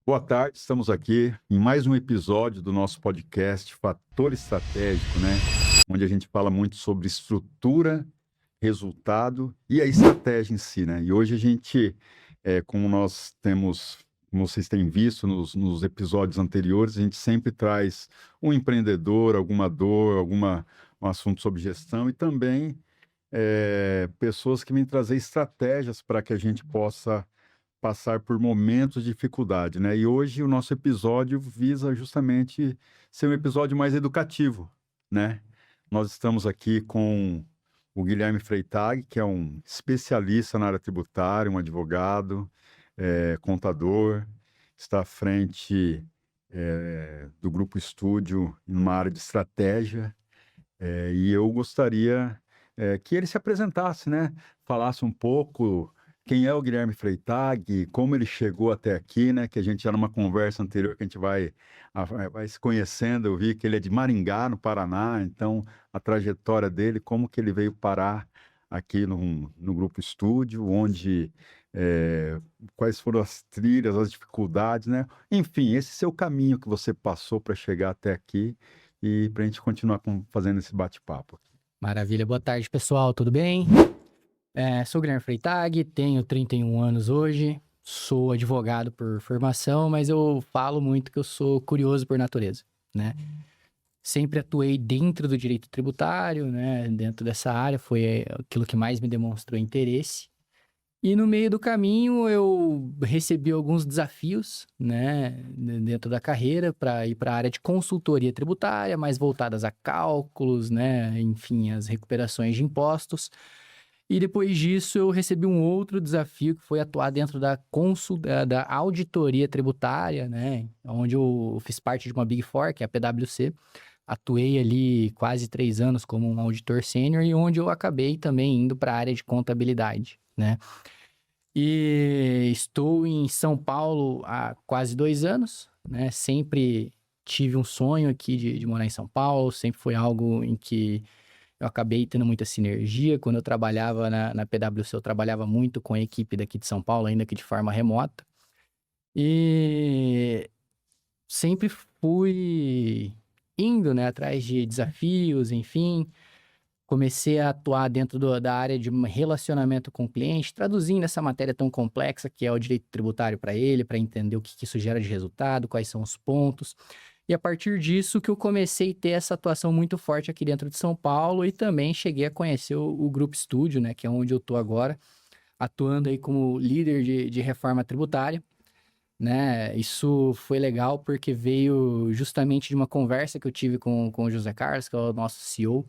Boa tarde, estamos aqui em mais um episódio do nosso podcast Fator Estratégico, né? Onde a gente fala muito sobre estrutura, resultado e a estratégia em si, né? E hoje a gente, como nós temos, como vocês têm visto nos episódios anteriores, a gente sempre traz um empreendedor, alguma dor, um assunto sobre gestão e também pessoas que vêm trazer estratégias para que a gente possa passar por momentos de dificuldade, né? E hoje o nosso episódio visa justamente ser um episódio mais educativo, né? Nós estamos aqui com o Guilherme Freitag, que é um especialista na área tributária, um advogado, contador, está à frente do Grupo Estúdio numa área de estratégia, e eu gostaria que ele se apresentasse, né? Falasse um pouco quem é o Guilherme Freitag, como ele chegou até aqui, né? Que a gente já numa conversa anterior que a gente vai se conhecendo, eu vi que ele é de Maringá, no Paraná, então a trajetória dele, como que ele veio parar aqui no Grupo Estúdio, onde quais foram as trilhas, as dificuldades, né? Enfim, esse seu caminho que você passou para chegar até aqui e para a gente continuar fazendo esse bate-papo. Maravilha, boa tarde pessoal, tudo bem? Sou o Guilherme Freitag, tenho 31 anos hoje, sou advogado por formação, mas eu falo muito que eu sou curioso por natureza, né? Sempre atuei dentro do direito tributário, né? Dentro dessa área, foi aquilo que mais me demonstrou interesse. E no meio do caminho eu recebi alguns desafios, né, dentro da carreira para ir para a área de consultoria tributária, mais voltadas a cálculos, né, enfim, as recuperações de impostos. E depois disso eu recebi um outro desafio que foi atuar dentro da auditoria tributária, né, onde eu fiz parte de uma Big Four, que é a PwC. Atuei ali quase 3 anos como um auditor sênior e onde eu acabei também indo para a área de contabilidade, né. E estou em São Paulo há quase 2 anos, né? Sempre tive um sonho aqui de morar em São Paulo, sempre foi algo em que eu acabei tendo muita sinergia. Quando eu trabalhava na PwC, eu trabalhava muito com a equipe daqui de São Paulo, ainda que de forma remota. E sempre fui indo, né, atrás de desafios, enfim. Comecei a atuar dentro da área de relacionamento com o cliente, traduzindo essa matéria tão complexa que é o direito tributário para ele, para entender o que isso gera de resultado, quais são os pontos. E a partir disso que eu comecei a ter essa atuação muito forte aqui dentro de São Paulo e também cheguei a conhecer o Grupo Estúdio, né, que é onde eu estou agora, atuando aí como líder de reforma tributária, né? Isso foi legal porque veio justamente de uma conversa que eu tive com o José Carlos, que é o nosso CEO.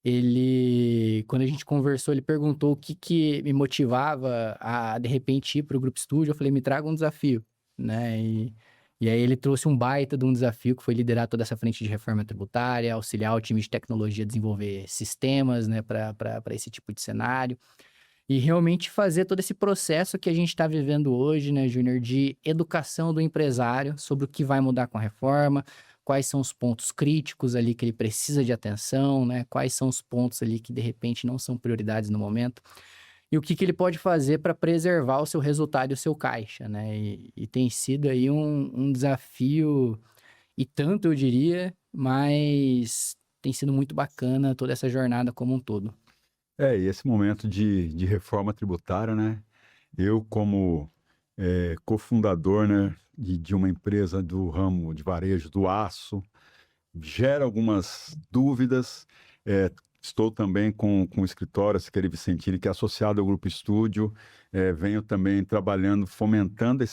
Ele, quando a gente conversou, ele perguntou o que que me motivava a, de repente, ir para o Grupo Estúdio. Eu falei, me traga um desafio, né? E aí ele trouxe um baita de um desafio, que foi liderar toda essa frente de reforma tributária, auxiliar o time de tecnologia a desenvolver sistemas, né, para esse tipo de cenário. E realmente fazer todo esse processo que a gente está vivendo hoje, né, Júnior, de educação do empresário sobre o que vai mudar com a reforma, quais são os pontos críticos ali que ele precisa de atenção, né, quais são os pontos ali que de repente não são prioridades no momento, e o que que ele pode fazer para preservar o seu resultado e o seu caixa, né? E tem sido aí um desafio, e tanto eu diria, mas tem sido muito bacana toda essa jornada como um todo. E esse momento de reforma tributária, né? Eu, como cofundador, né, de uma empresa do ramo de varejo do aço, gera algumas dúvidas. Estou também com o escritório, a Siqueira Vicentini, que é associado ao Grupo Estúdio. Venho também trabalhando, fomentando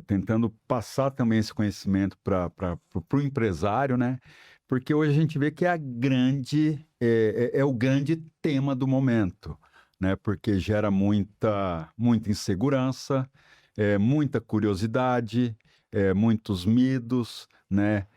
tentando passar também esse conhecimento para o empresário, né? Porque hoje a gente vê que é o grande tema do momento, né? Porque gera muita insegurança, muita curiosidade, muitos medos, né?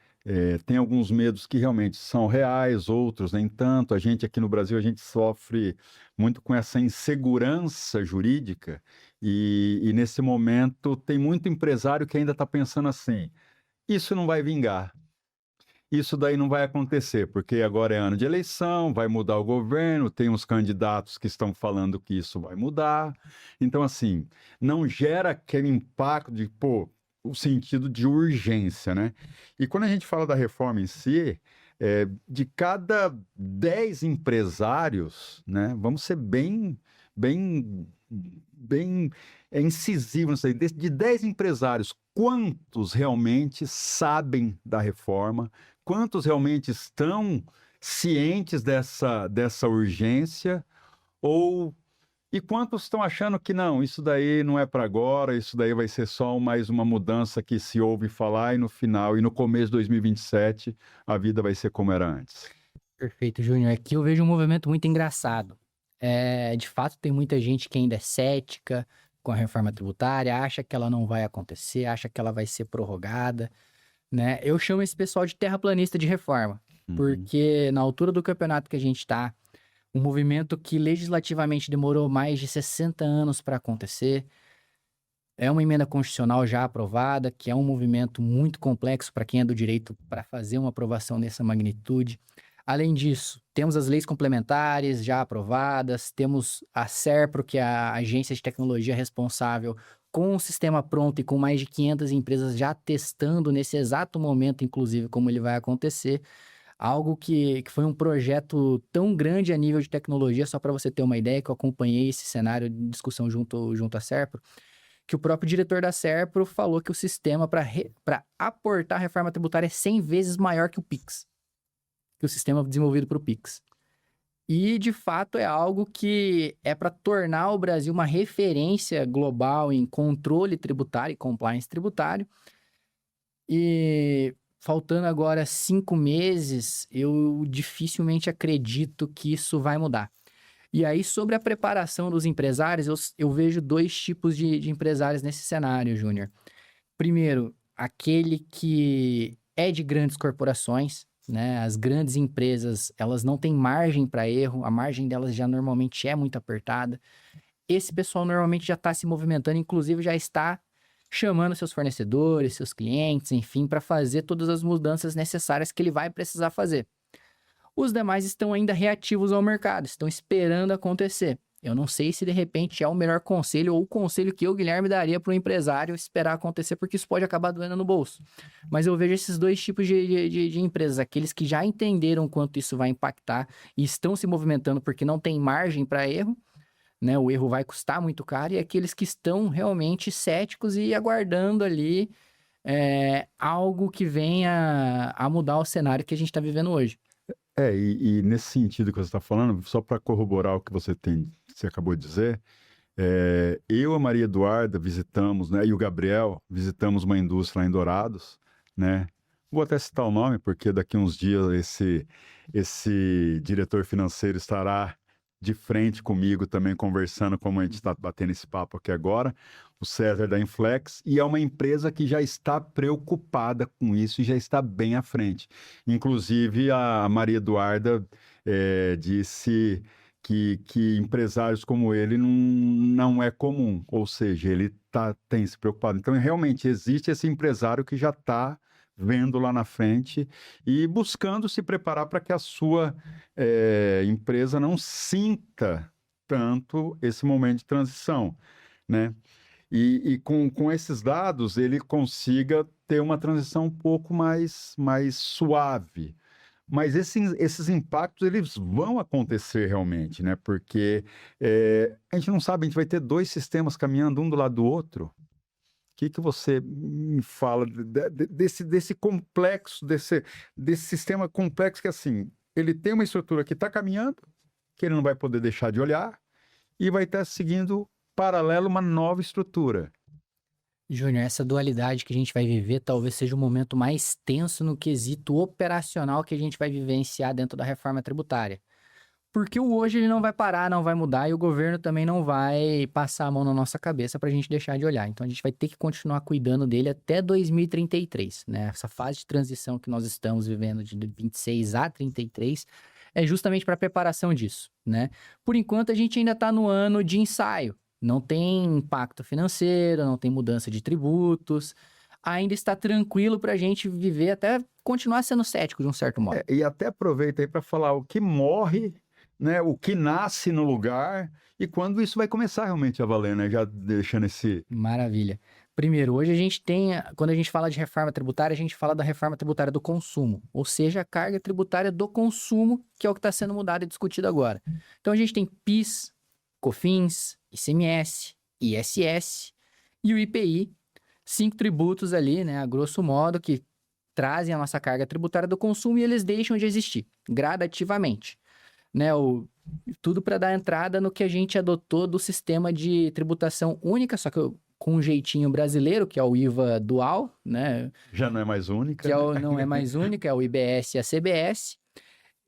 Tem alguns medos que realmente são reais, outros nem tanto. A gente aqui no Brasil, a gente sofre muito com essa insegurança jurídica e nesse momento tem muito empresário que ainda está pensando assim, isso não vai vingar, isso daí não vai acontecer, porque agora é ano de eleição, vai mudar o governo, tem uns candidatos que estão falando que isso vai mudar. Então, assim, não gera aquele impacto de, pô, o sentido de urgência, né? E quando a gente fala da reforma em si, de cada 10 empresários, né? Vamos ser bem incisivo nisso aí. De 10 empresários, quantos realmente sabem da reforma? Quantos realmente estão cientes dessa urgência? Ou e quantos estão achando que não, isso daí não é para agora, isso daí vai ser só mais uma mudança que se ouve falar e no final, e no começo de 2027, a vida vai ser como era antes? Perfeito, Júnior. Aqui eu vejo um movimento muito engraçado. De fato, tem muita gente que ainda é cética com a reforma tributária, acha que ela não vai acontecer, acha que ela vai ser prorrogada, né? Eu chamo esse pessoal de terraplanista de reforma, Uhum. porque na altura do campeonato que a gente está, um movimento que legislativamente demorou mais de 60 anos para acontecer, é uma emenda constitucional já aprovada, que é um movimento muito complexo para quem é do direito para fazer uma aprovação dessa magnitude. Além disso, temos as leis complementares já aprovadas, temos a SERPRO, que é a agência de tecnologia responsável, com o sistema pronto e com mais de 500 empresas já testando nesse exato momento, inclusive, como ele vai acontecer. Algo que foi um projeto tão grande a nível de tecnologia, só para você ter uma ideia, que eu acompanhei esse cenário de discussão junto à SERPRO, que o próprio diretor da SERPRO falou que o sistema para aportar a reforma tributária é 100 vezes maior que o PIX, que o sistema desenvolvido para o PIX. E, de fato, é algo que é para tornar o Brasil uma referência global em controle tributário e compliance tributário. E faltando agora 5 meses, eu dificilmente acredito que isso vai mudar. E aí, sobre a preparação dos empresários, eu vejo 2 tipos de empresários nesse cenário, Júnior. Primeiro, aquele que é de grandes corporações, né? As grandes empresas, elas não têm margem para erro, a margem delas já normalmente é muito apertada. Esse pessoal normalmente já está se movimentando, inclusive já está chamando seus fornecedores, seus clientes, enfim, para fazer todas as mudanças necessárias que ele vai precisar fazer. Os demais estão ainda reativos ao mercado, estão esperando acontecer. Eu não sei se de repente é o melhor conselho ou o conselho que eu, Guilherme, daria para o empresário esperar acontecer, porque isso pode acabar doendo no bolso. Mas eu vejo esses 2 tipos de empresas, aqueles que já entenderam quanto isso vai impactar e estão se movimentando porque não tem margem para erro, né? O erro vai custar muito caro, e aqueles que estão realmente céticos e aguardando ali algo que venha a mudar o cenário que a gente está vivendo hoje. E nesse sentido que você está falando, só para corroborar o que você acabou de dizer, eu e a Maria Eduarda visitamos, né, e o Gabriel, visitamos uma indústria lá em Dourados, né? Vou até citar o nome, porque daqui uns dias esse diretor financeiro estará de frente comigo também, conversando como a gente está batendo esse papo aqui agora, o César da Inflex, e é uma empresa que já está preocupada com isso e já está bem à frente. Inclusive, a Maria Eduarda disse que empresários como ele não é comum, ou seja, ele tem se preocupado. Então, realmente, existe esse empresário que já está vendo lá na frente e buscando se preparar para que a sua empresa não sinta tanto esse momento de transição, né? E com esses dados, ele consiga ter uma transição um pouco mais suave. Mas esses impactos, eles vão acontecer realmente, né? Porque a gente não sabe, a gente vai ter 2 sistemas caminhando um do lado do outro. O que você me fala desse complexo, desse sistema complexo que, assim, ele tem uma estrutura que está caminhando, que ele não vai poder deixar de olhar, e vai estar seguindo paralelo uma nova estrutura. Júnior, essa dualidade que a gente vai viver talvez seja o momento mais tenso no quesito operacional que a gente vai vivenciar dentro da reforma tributária. Porque o hoje ele não vai parar, não vai mudar, e o governo também não vai passar a mão na nossa cabeça para a gente deixar de olhar. Então a gente vai ter que continuar cuidando dele até 2033, né? Essa fase de transição que nós estamos vivendo de 26 a 33 é justamente para preparação disso, né? Por enquanto a gente ainda está no ano de ensaio. Não tem impacto financeiro, não tem mudança de tributos, ainda está tranquilo para a gente viver até continuar sendo cético de um certo modo. E até aproveita aí para falar o que morre, né, o que nasce no lugar e quando isso vai começar realmente a valer, né? Já deixando esse... Maravilha. Primeiro, hoje a gente tem, quando a gente fala de reforma tributária, a gente fala da reforma tributária do consumo, ou seja, a carga tributária do consumo, que é o que está sendo mudado e discutido agora. Então a gente tem PIS, COFINS, ICMS, ISS e o IPI, 5 tributos ali, né, a grosso modo, que trazem a nossa carga tributária do consumo e eles deixam de existir gradativamente, né? Tudo para dar entrada no que a gente adotou do sistema de tributação única, só que com um jeitinho brasileiro, que é o IVA dual, né? Já não é mais única, Que né? não é mais única, é o IBS e a CBS.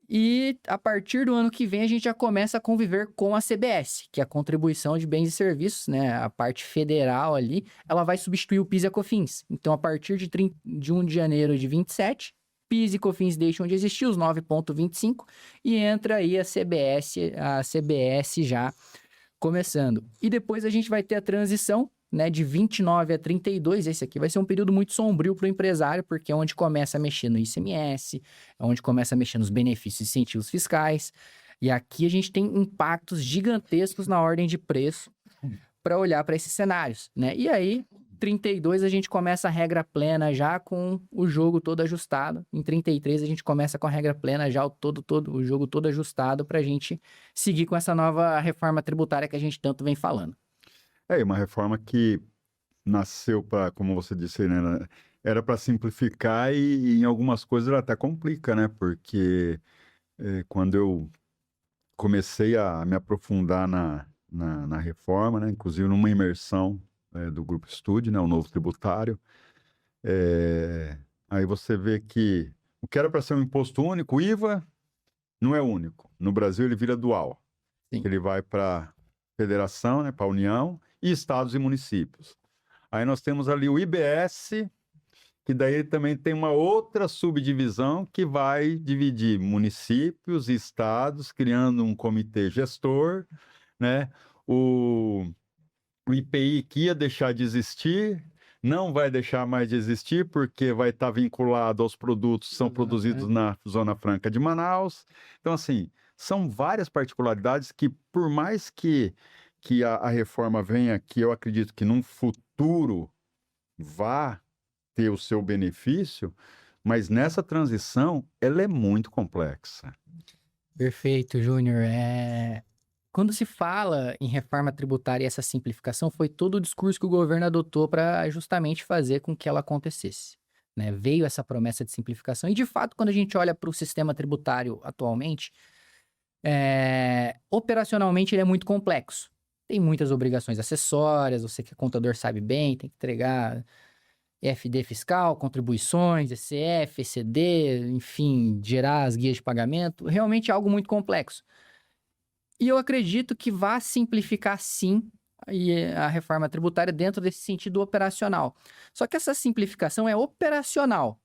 E a partir do ano que vem a gente já começa a conviver com a CBS, que é a contribuição de bens e serviços, né? A parte federal ali, ela vai substituir o PIS e a COFINS. Então, a partir de 1 de janeiro de 27, PIS e COFINS deixam de existir, os 9,25, e entra aí a CBS já começando. E depois a gente vai ter a transição, né, de 29 a 32, esse aqui vai ser um período muito sombrio para o empresário, porque é onde começa a mexer no ICMS, é onde começa a mexer nos benefícios e incentivos fiscais, e aqui a gente tem impactos gigantescos na ordem de preço para olhar para esses cenários, né? E aí, 32 a gente começa a regra plena já com o jogo todo ajustado, em 33 a gente começa com a regra plena já o jogo todo ajustado para a gente seguir com essa nova reforma tributária que a gente tanto vem falando. É, e uma reforma que nasceu para, como você disse, né, era para simplificar e em algumas coisas ela até complica, né? Porque quando eu comecei a me aprofundar na reforma, né, inclusive numa imersão do Grupo Estúdio, né, o novo tributário, aí você vê que o que era para ser um imposto único, o IVA, não é único. No Brasil ele vira dual. Sim. Ele vai para federação, né, para a União, e estados e municípios. Aí nós temos ali o IBS, que daí também tem uma outra subdivisão que vai dividir municípios e estados, criando um comitê gestor, né? O IPI que ia deixar de existir, não vai deixar mais de existir, porque vai estar vinculado aos produtos que são produzidos na Zona Franca de Manaus. Então, assim, são várias particularidades que, por mais que a reforma venha, que eu acredito que num futuro vá ter o seu benefício, mas nessa transição ela é muito complexa. Perfeito, Júnior. Quando se fala em reforma tributária e essa simplificação, foi todo o discurso que o governo adotou para justamente fazer com que ela acontecesse, né? Veio essa promessa de simplificação e, de fato, quando a gente olha para o sistema tributário atualmente, operacionalmente ele é muito complexo. Tem muitas obrigações acessórias, você que é contador sabe bem, tem que entregar EFD fiscal, contribuições, ECF, ECD, enfim, gerar as guias de pagamento. Realmente é algo muito complexo. E eu acredito que vai simplificar, sim, a reforma tributária dentro desse sentido operacional. Só que essa simplificação é operacional,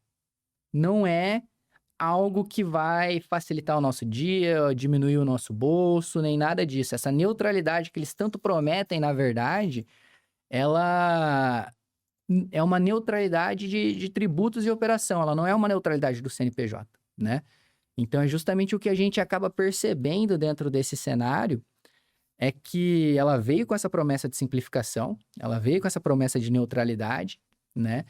não é algo que vai facilitar o nosso dia, diminuir o nosso bolso, nem nada disso. Essa neutralidade que eles tanto prometem, na verdade, ela é uma neutralidade de tributos e operação, ela não é uma neutralidade do CNPJ, né? Então, é justamente o que a gente acaba percebendo dentro desse cenário, é que ela veio com essa promessa de simplificação, ela veio com essa promessa de neutralidade, né?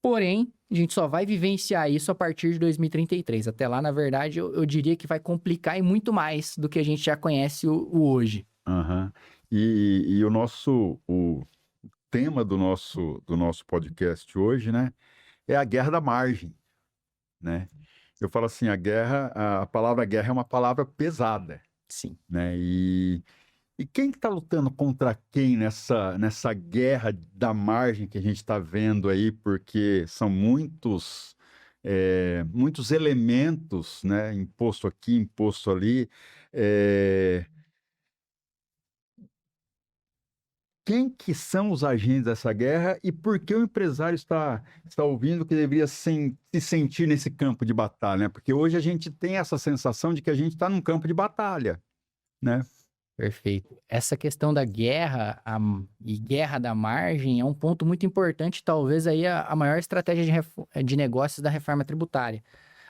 Porém, a gente só vai vivenciar isso a partir de 2033. Até lá, na verdade, eu diria que vai complicar e muito mais do que a gente já conhece o hoje. Uhum. E o tema do nosso podcast hoje, né, é a guerra da margem, né? Eu falo assim, a palavra guerra é uma palavra pesada, Sim. né? E quem que está lutando contra quem nessa guerra da margem que a gente está vendo aí, porque são muitos elementos, né? Imposto aqui, imposto ali. Quem que são os agentes dessa guerra e por que o empresário está ouvindo que deveria se sentir nesse campo de batalha, né? Porque hoje a gente tem essa sensação de que a gente está num campo de batalha, né? Perfeito. Essa questão da guerra e guerra da margem é um ponto muito importante, talvez aí a maior estratégia de negócios da reforma tributária.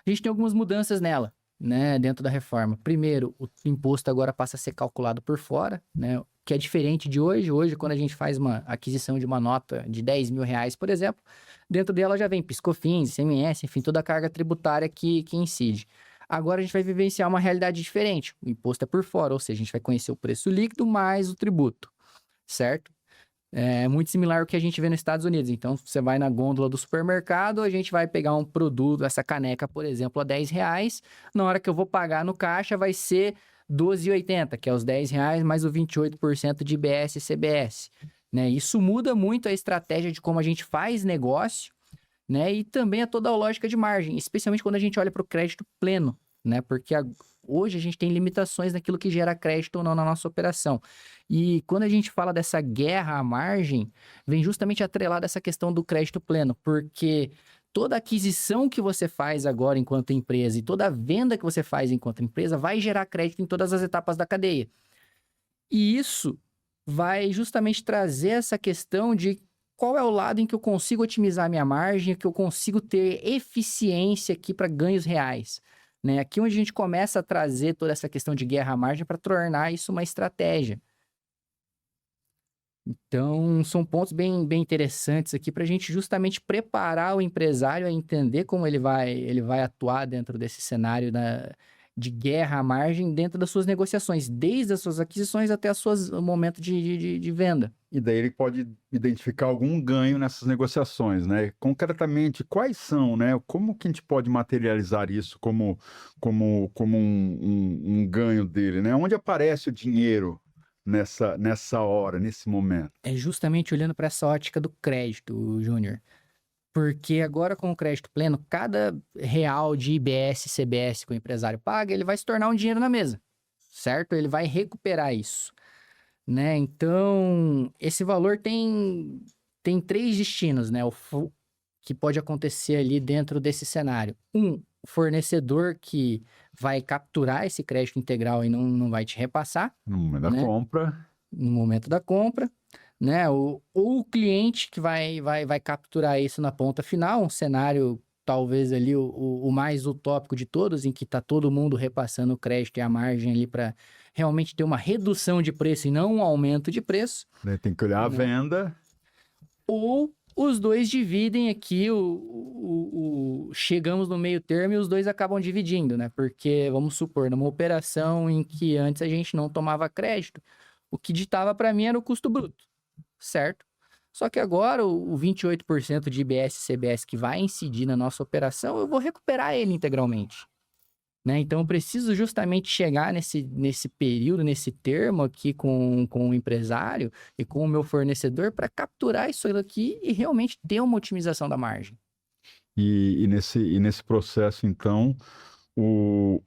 A gente tem algumas mudanças nela, né, dentro da reforma. Primeiro, o imposto agora passa a ser calculado por fora, né, que é diferente de hoje. Hoje, quando a gente faz uma aquisição de uma nota de R$ 10.000, por exemplo, dentro dela já vem PIS/COFINS, ICMS, enfim, toda a carga tributária que incide. Agora a gente vai vivenciar uma realidade diferente. O imposto é por fora, ou seja, a gente vai conhecer o preço líquido mais o tributo, certo? É muito similar ao que a gente vê nos Estados Unidos. Então, você vai na gôndola do supermercado, a gente vai pegar um produto, essa caneca, por exemplo, a R$ 10. Na hora que eu vou pagar no caixa, vai ser R$ 12,80, que é os R$ 10 mais o 28% de IBS e CBS. Né? Isso muda muito a estratégia de como a gente faz negócio, né? E também a toda a lógica de margem, especialmente quando a gente olha para o crédito pleno, né? Porque hoje a gente tem limitações naquilo que gera crédito ou não na nossa operação. E quando a gente fala dessa guerra à margem, vem justamente atrelada essa questão do crédito pleno, porque toda aquisição que você faz agora enquanto empresa e toda venda que você faz enquanto empresa vai gerar crédito em todas as etapas da cadeia. E isso vai justamente trazer essa questão de qual é o lado em que eu consigo otimizar a minha margem, que eu consigo ter eficiência aqui para ganhos reais. Né? Aqui onde a gente começa a trazer toda essa questão de guerra à margem para tornar isso uma estratégia. Então, são pontos bem, bem interessantes aqui para a gente justamente preparar o empresário a entender como ele vai atuar dentro desse cenário de guerra à margem dentro das suas negociações, desde as suas aquisições até o momento de venda. E daí ele pode identificar algum ganho nessas negociações, né? Concretamente, quais são, né? Como que a gente pode materializar isso como um ganho dele, né? Onde aparece o dinheiro nessa hora, nesse momento? É justamente olhando para essa ótica do crédito, Júnior. Porque agora com o crédito pleno, cada real de IBS e CBS que o empresário paga, ele vai se tornar um dinheiro na mesa, certo? Ele vai recuperar isso, né? Então, esse valor tem 3 destinos, né? Que pode acontecer ali dentro desse cenário. O fornecedor que vai capturar esse crédito integral e não vai te repassar. No momento da né? compra. No momento da compra. Né? Ou o cliente que vai capturar isso na ponta final, um cenário talvez ali o mais utópico de todos, em que está todo mundo repassando o crédito e a margem ali para realmente ter uma redução de preço e não um aumento de preço. Né? Tem que olhar a venda. Ou os dois dividem aqui, chegamos no meio termo e os dois acabam dividindo, né? Porque, vamos supor, numa operação em que antes a gente não tomava crédito, o que ditava para mim era o custo bruto. Certo? Só que agora o 28% de IBS e CBS que vai incidir na nossa operação, eu vou recuperar ele integralmente. Né? Então, eu preciso justamente chegar nesse período, nesse termo aqui com o empresário e com o meu fornecedor para capturar isso aqui e realmente ter uma otimização da margem. E nesse processo, então, o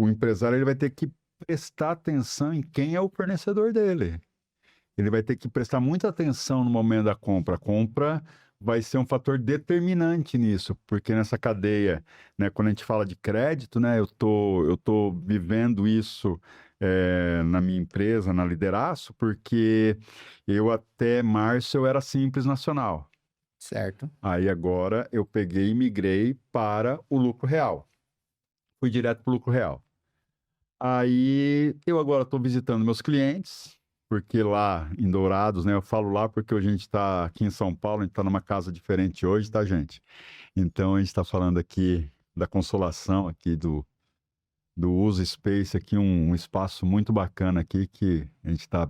empresário ele vai ter que prestar atenção em quem é o fornecedor dele. Ele vai ter que prestar muita atenção no momento da compra. A compra vai ser um fator determinante nisso, porque nessa cadeia, né, quando a gente fala de crédito, né, eu tô vivendo isso na minha empresa, na Lideraço, porque eu até março eu era Simples Nacional. Certo. Aí agora eu peguei e migrei para o lucro real. Fui direto para o lucro real. Aí eu agora estou visitando meus clientes, porque lá em Dourados, né? Eu falo lá porque hoje a gente está aqui em São Paulo, a gente está numa casa diferente hoje, tá, gente? Então a gente está falando aqui da Consolação, aqui do Uso Space, aqui um espaço muito bacana aqui, que a gente está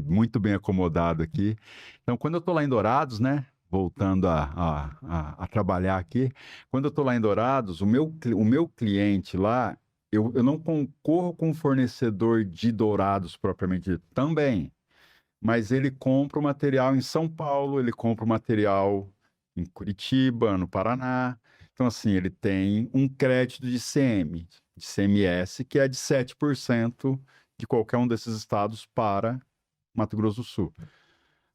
muito bem acomodado aqui. Então quando eu estou lá em Dourados, né? Voltando a trabalhar aqui, quando eu estou lá em Dourados, o meu cliente lá, eu não concorro com o fornecedor de Dourados propriamente dito, também, mas ele compra o material em São Paulo, ele compra o material em Curitiba, no Paraná. Então, assim, ele tem um crédito de CMS, que é de 7% de qualquer um desses estados para Mato Grosso do Sul.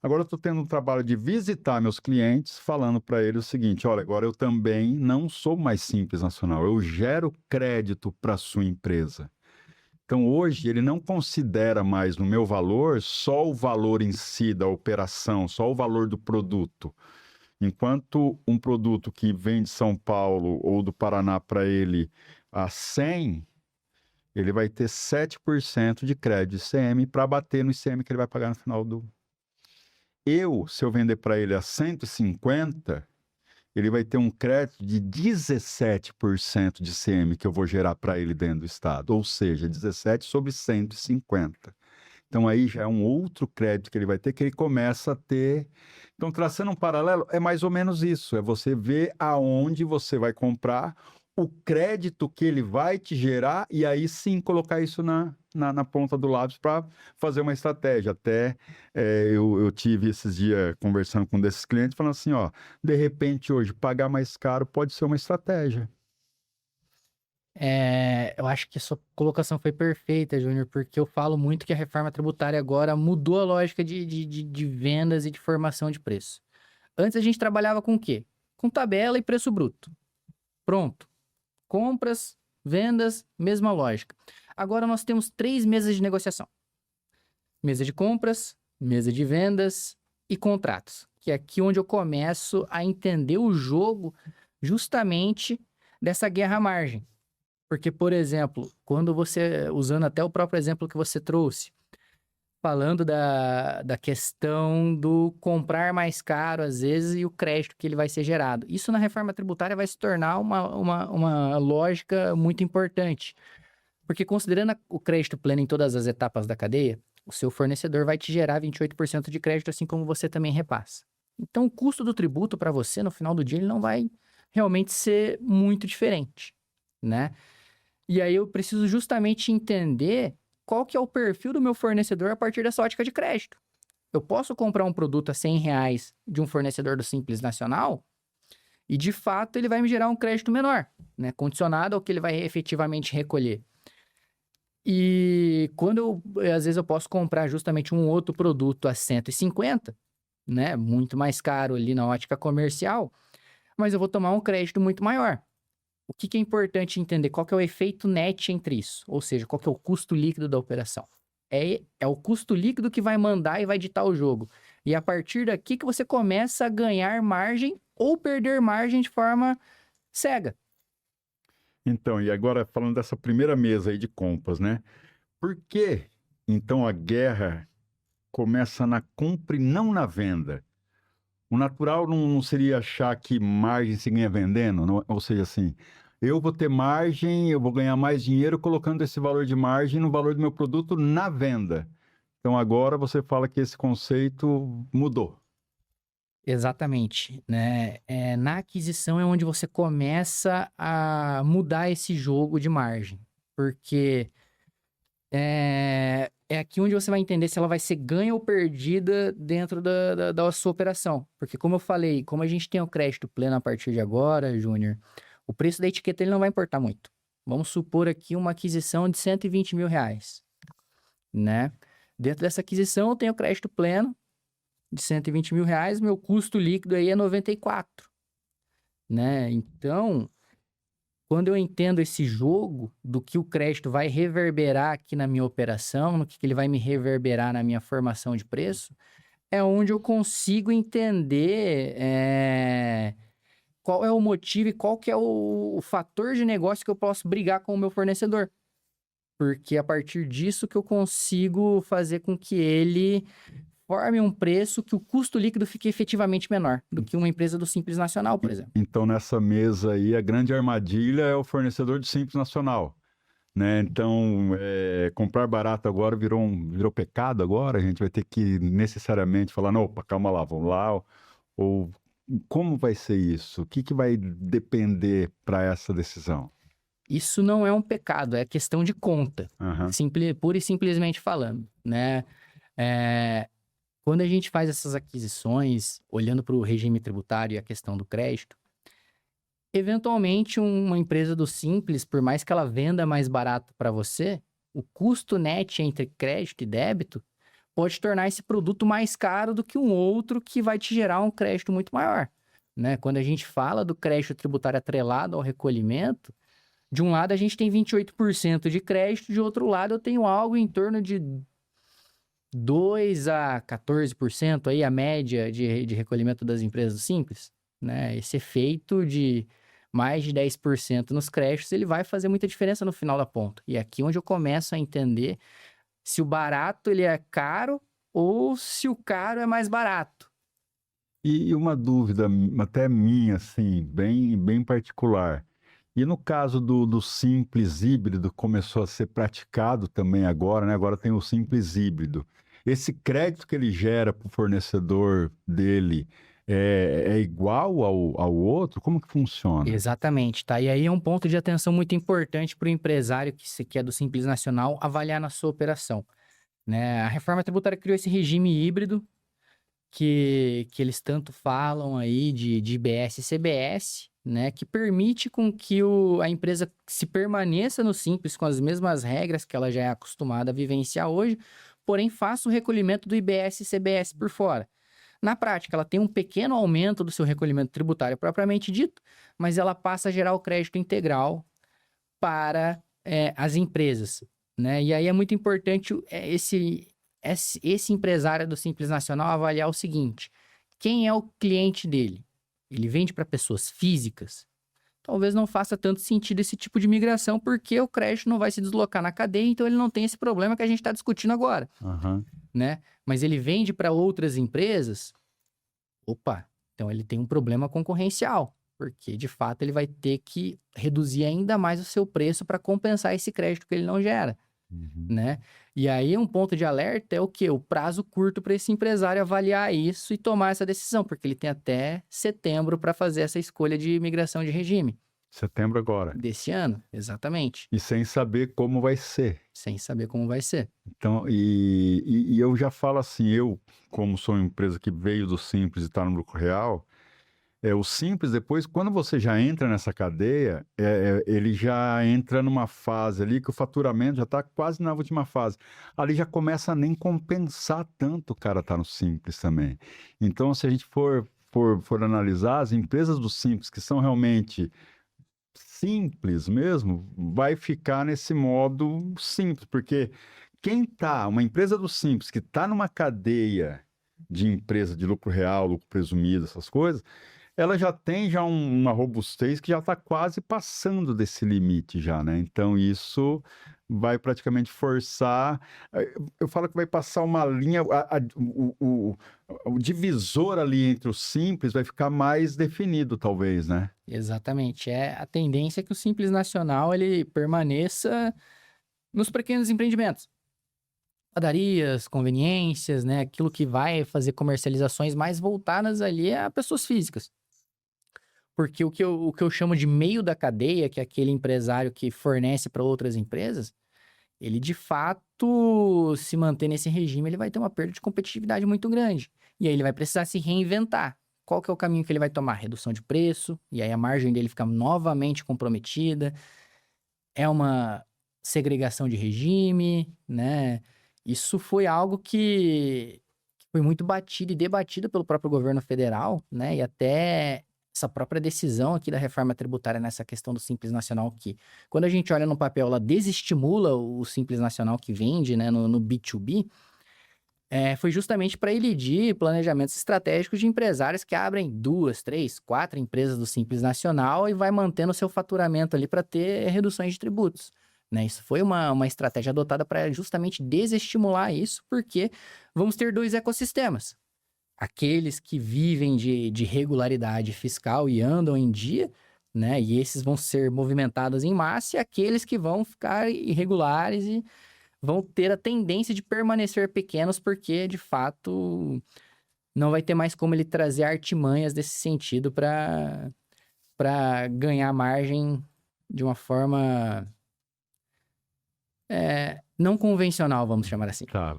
Agora eu estou tendo um trabalho de visitar meus clientes, falando para eles o seguinte: olha, agora eu também não sou mais Simples Nacional, eu gero crédito para a sua empresa. Então hoje ele não considera mais no meu valor só o valor em si da operação, só o valor do produto. Enquanto um produto que vem de São Paulo ou do Paraná para ele a 100, ele vai ter 7% de crédito ICM para bater no ICM que ele vai pagar no final do... se eu vender para ele a 150, ele vai ter um crédito de 17% de ICM que eu vou gerar para ele dentro do estado, ou seja, 17 sobre 150. Então aí já é um outro crédito que ele vai ter, que ele começa a ter. Então, traçando um paralelo, é mais ou menos isso, é você ver aonde você vai comprar, o crédito que ele vai te gerar, e aí sim colocar isso na ponta do lápis para fazer uma estratégia. Até eu tive esses dias conversando com um desses clientes, falando assim, ó, de repente hoje pagar mais caro pode ser uma estratégia. Eu acho que a sua colocação foi perfeita, Júnior, porque eu falo muito que a reforma tributária agora mudou a lógica de vendas e de formação de preço. Antes a gente trabalhava com o quê? Com tabela e preço bruto. Pronto. Compras, vendas, mesma lógica. Agora nós temos 3 mesas de negociação. Mesa de compras, mesa de vendas e contratos. Que é aqui onde eu começo a entender o jogo justamente dessa guerra à margem. Porque, por exemplo, quando você, usando até o próprio exemplo que você trouxe, falando da questão do comprar mais caro, às vezes, e o crédito que ele vai ser gerado. Isso na reforma tributária vai se tornar uma lógica muito importante. Porque considerando o crédito pleno em todas as etapas da cadeia, o seu fornecedor vai te gerar 28% de crédito, assim como você também repassa. Então, o custo do tributo para você, no final do dia, ele não vai realmente ser muito diferente, né? E aí eu preciso justamente entender qual que é o perfil do meu fornecedor a partir dessa ótica de crédito. Eu posso comprar um produto a R$100 de um fornecedor do Simples Nacional e, de fato, ele vai me gerar um crédito menor, né? Condicionado ao que ele vai efetivamente recolher. E às vezes eu posso comprar justamente um outro produto a 150, né? Muito mais caro ali na ótica comercial, mas eu vou tomar um crédito muito maior. O que é importante entender? Qual que é o efeito net entre isso? Ou seja, qual que é o custo líquido da operação? É o custo líquido que vai mandar e vai ditar o jogo. E a partir daqui que você começa a ganhar margem ou perder margem de forma cega. Então, e agora falando dessa primeira mesa aí de compras, né? Por que, então, a guerra começa na compra e não na venda? O natural não seria achar que margem se ganha vendendo? Ou seja, assim, eu vou ter margem, eu vou ganhar mais dinheiro colocando esse valor de margem no valor do meu produto na venda. Então, agora você fala que esse conceito mudou. Exatamente, né? Na aquisição é onde você começa a mudar esse jogo de margem, porque é aqui onde você vai entender se ela vai ser ganha ou perdida dentro da sua operação. Porque como eu falei, como a gente tem o crédito pleno a partir de agora, Júnior, o preço da etiqueta ele não vai importar muito. Vamos supor aqui uma aquisição de R$120 mil, né? Dentro dessa aquisição eu tenho o crédito pleno de R$120 mil, meu custo líquido aí é 94, né? Então, quando eu entendo esse jogo do que o crédito vai reverberar aqui na minha operação, no que ele vai me reverberar na minha formação de preço, é onde eu consigo entender qual é o motivo e qual que é o fator de negócio que eu posso brigar com o meu fornecedor. Porque é a partir disso que eu consigo fazer com que ele forme um preço que o custo líquido fique efetivamente menor do que uma empresa do Simples Nacional, por exemplo. Então, nessa mesa aí, a grande armadilha é o fornecedor do Simples Nacional, né? Então, comprar barato agora virou pecado agora, a gente vai ter que necessariamente falar, não, opa, calma lá, vamos lá, ou como vai ser isso? O que vai depender para essa decisão? Isso não é um pecado, é questão de conta, pura e simplesmente falando, né? Quando a gente faz essas aquisições, olhando para o regime tributário e a questão do crédito, eventualmente uma empresa do Simples, por mais que ela venda mais barato para você, o custo net entre crédito e débito pode tornar esse produto mais caro do que um outro que vai te gerar um crédito muito maior, né? Quando a gente fala do crédito tributário atrelado ao recolhimento, de um lado a gente tem 28% de crédito, de outro lado eu tenho algo em torno de 2 a 14% aí, a média de recolhimento das empresas do Simples. né? Esse efeito de mais de 10% nos créditos, ele vai fazer muita diferença no final da ponta. E é aqui onde eu começo a entender se o barato ele é caro ou se o caro é mais barato. E uma dúvida até minha, assim, bem particular. E no caso do simples híbrido, começou a ser praticado também agora, né? Agora tem o simples híbrido. Esse crédito que ele gera para o fornecedor dele é igual ao outro? Como que funciona? Exatamente, tá? E aí é um ponto de atenção muito importante para o empresário que é do Simples Nacional avaliar na sua operação, né? A reforma tributária criou esse regime híbrido que eles tanto falam aí de IBS e CBS, né? Que permite com que a empresa se permaneça no Simples com as mesmas regras que ela já é acostumada a vivenciar hoje, porém faça o recolhimento do IBS e CBS por fora. Na prática, ela tem um pequeno aumento do seu recolhimento tributário propriamente dito, mas ela passa a gerar o crédito integral para as empresas, né? E aí é muito importante esse empresário do Simples Nacional avaliar o seguinte: quem é o cliente dele? Ele vende para pessoas físicas? Talvez não faça tanto sentido esse tipo de migração, porque o crédito não vai se deslocar na cadeia, então ele não tem esse problema que a gente está discutindo agora, Aham. né? Mas ele vende para outras empresas, opa, então ele tem um problema concorrencial, porque de fato ele vai ter que reduzir ainda mais o seu preço para compensar esse crédito que ele não gera, Uhum. né? E aí um ponto de alerta é o quê? O prazo curto para esse empresário avaliar isso e tomar essa decisão, porque ele tem até setembro para fazer essa escolha de migração de regime. Setembro agora. Desse ano, exatamente, E sem saber como vai ser. sem saber como vai ser. Então, e eu já falo assim, eu, como sou uma empresa que veio do Simples e está no lucro real, o Simples, depois, quando você já entra nessa cadeia, ele já entra numa fase ali que o faturamento já está quase na última fase. Ali já começa a nem compensar tanto o cara estar no Simples também. Então, se a gente for analisar, as empresas do Simples, que são realmente simples mesmo, vai ficar nesse modo simples, porque uma empresa do Simples, que está numa cadeia de empresa de lucro real, lucro presumido, essas coisas, ela já tem uma robustez que já está quase passando desse limite já, né? Então isso vai praticamente forçar, eu falo que vai passar uma linha, o divisor ali entre o simples vai ficar mais definido, talvez, né? Exatamente. A tendência é que o Simples Nacional ele permaneça nos pequenos empreendimentos. Padarias, conveniências, né? Aquilo que vai fazer comercializações mais voltadas ali a pessoas físicas. Porque o que eu chamo de meio da cadeia, que é aquele empresário que fornece para outras empresas, ele de fato, se manter nesse regime, ele vai ter uma perda de competitividade muito grande. E aí ele vai precisar se reinventar. Qual que é o caminho que ele vai tomar? Redução de preço, e aí a margem dele fica novamente comprometida. É uma segregação de regime, né? Isso foi algo que foi muito batido e debatido pelo próprio governo federal, né? E até essa própria decisão aqui da reforma tributária nessa questão do Simples Nacional, que quando a gente olha no papel, ela desestimula o Simples Nacional que vende, né, no B2B, foi justamente para elidir planejamentos estratégicos de empresários que abrem 2, 3, 4 empresas do Simples Nacional e vai mantendo o seu faturamento ali para ter reduções de tributos, né? Isso foi uma estratégia adotada para justamente desestimular isso, porque vamos ter 2 ecossistemas. Aqueles que vivem de regularidade fiscal e andam em dia, né? E esses vão ser movimentados em massa, e aqueles que vão ficar irregulares e vão ter a tendência de permanecer pequenos, porque, de fato, não vai ter mais como ele trazer artimanhas desse sentido para ganhar margem de uma forma não convencional, vamos chamar assim. Tá,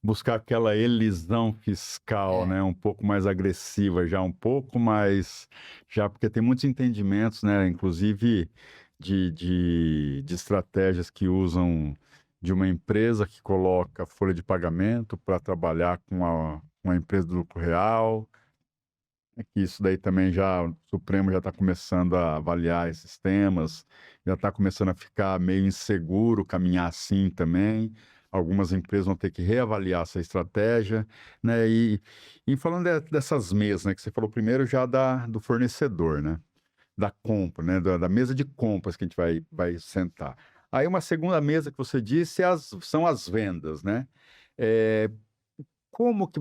buscar aquela elisão fiscal, né, um pouco mais agressiva, já um pouco mais, já porque tem muitos entendimentos, né, inclusive de estratégias que usam de uma empresa que coloca folha de pagamento para trabalhar com a empresa do lucro real, que isso daí também o Supremo já está começando a avaliar esses temas, já está começando a ficar meio inseguro caminhar assim também. algumas empresas vão ter que reavaliar essa estratégia, né? E falando dessas mesas, né? Que você falou primeiro já do fornecedor, né? Da compra, né? Da mesa de compras que a gente vai sentar. Aí uma segunda mesa que você disse são as vendas, né? Eh, Como que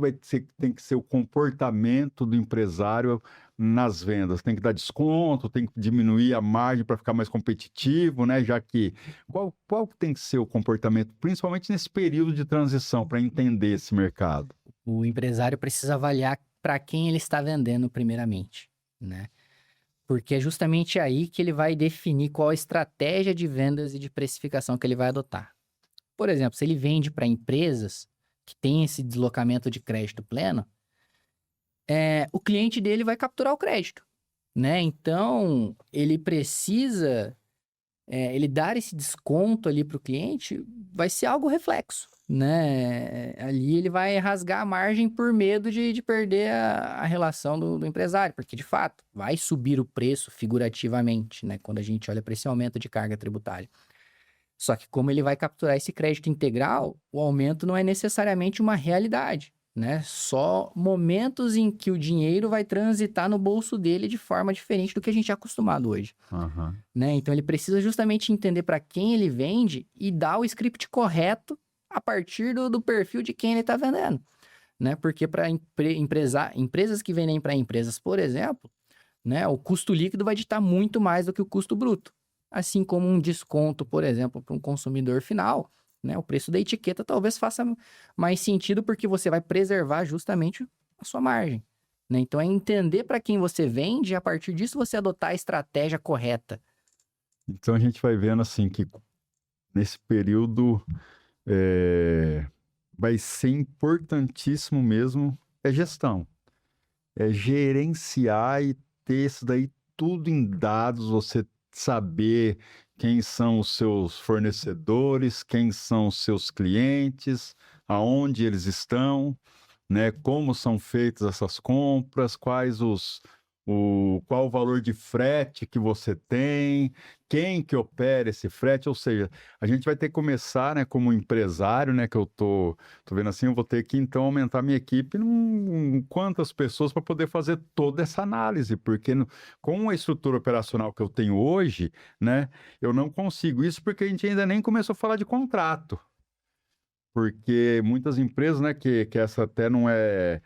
tem que ser o comportamento do empresário nas vendas? Tem que dar desconto, tem que diminuir a margem para ficar mais competitivo, né? Já que qual que tem que ser o comportamento, principalmente nesse período de transição, para entender esse mercado? O empresário precisa avaliar para quem ele está vendendo primeiramente, né? Porque é justamente aí que ele vai definir qual a estratégia de vendas e de precificação que ele vai adotar. Por exemplo, se ele vende para empresas que têm esse deslocamento de crédito pleno, o cliente dele vai capturar o crédito, né? Então, ele precisa, ele dar esse desconto ali para o cliente, vai ser algo reflexo, né? Ali ele vai rasgar a margem por medo de perder a relação do empresário, porque de fato vai subir o preço figurativamente, né? Quando a gente olha para esse aumento de carga tributária. Só que como ele vai capturar esse crédito integral, o aumento não é necessariamente uma realidade, né? Só momentos em que o dinheiro vai transitar no bolso dele de forma diferente do que a gente é acostumado hoje, Aham. né? Então ele precisa justamente entender para quem ele vende e dar o script correto a partir do perfil de quem ele está vendendo, né? Porque para empresas que vendem para empresas, por exemplo, né, o custo líquido vai ditar muito mais do que o custo bruto. Assim como um desconto, por exemplo, para um consumidor final, né, o preço da etiqueta talvez faça mais sentido porque você vai preservar justamente a sua margem, né? Então é entender para quem você vende e a partir disso você adotar a estratégia correta. Então a gente vai vendo assim que nesse período eh, vai ser importantíssimo mesmo gestão. É gerenciar e ter isso daí tudo em dados, você saber quem são os seus fornecedores, quem são os seus clientes, aonde eles estão, né? Como são feitas essas compras, qual o valor de frete que você tem, quem que opera esse frete, ou seja, a gente vai ter que começar, né, como empresário, né, que eu tô vendo assim, eu vou ter que então aumentar minha equipe quantas pessoas para poder fazer toda essa análise, porque com a estrutura operacional que eu tenho hoje, né, eu não consigo isso porque a gente ainda nem começou a falar de contrato. Porque muitas empresas, né, que essa até não é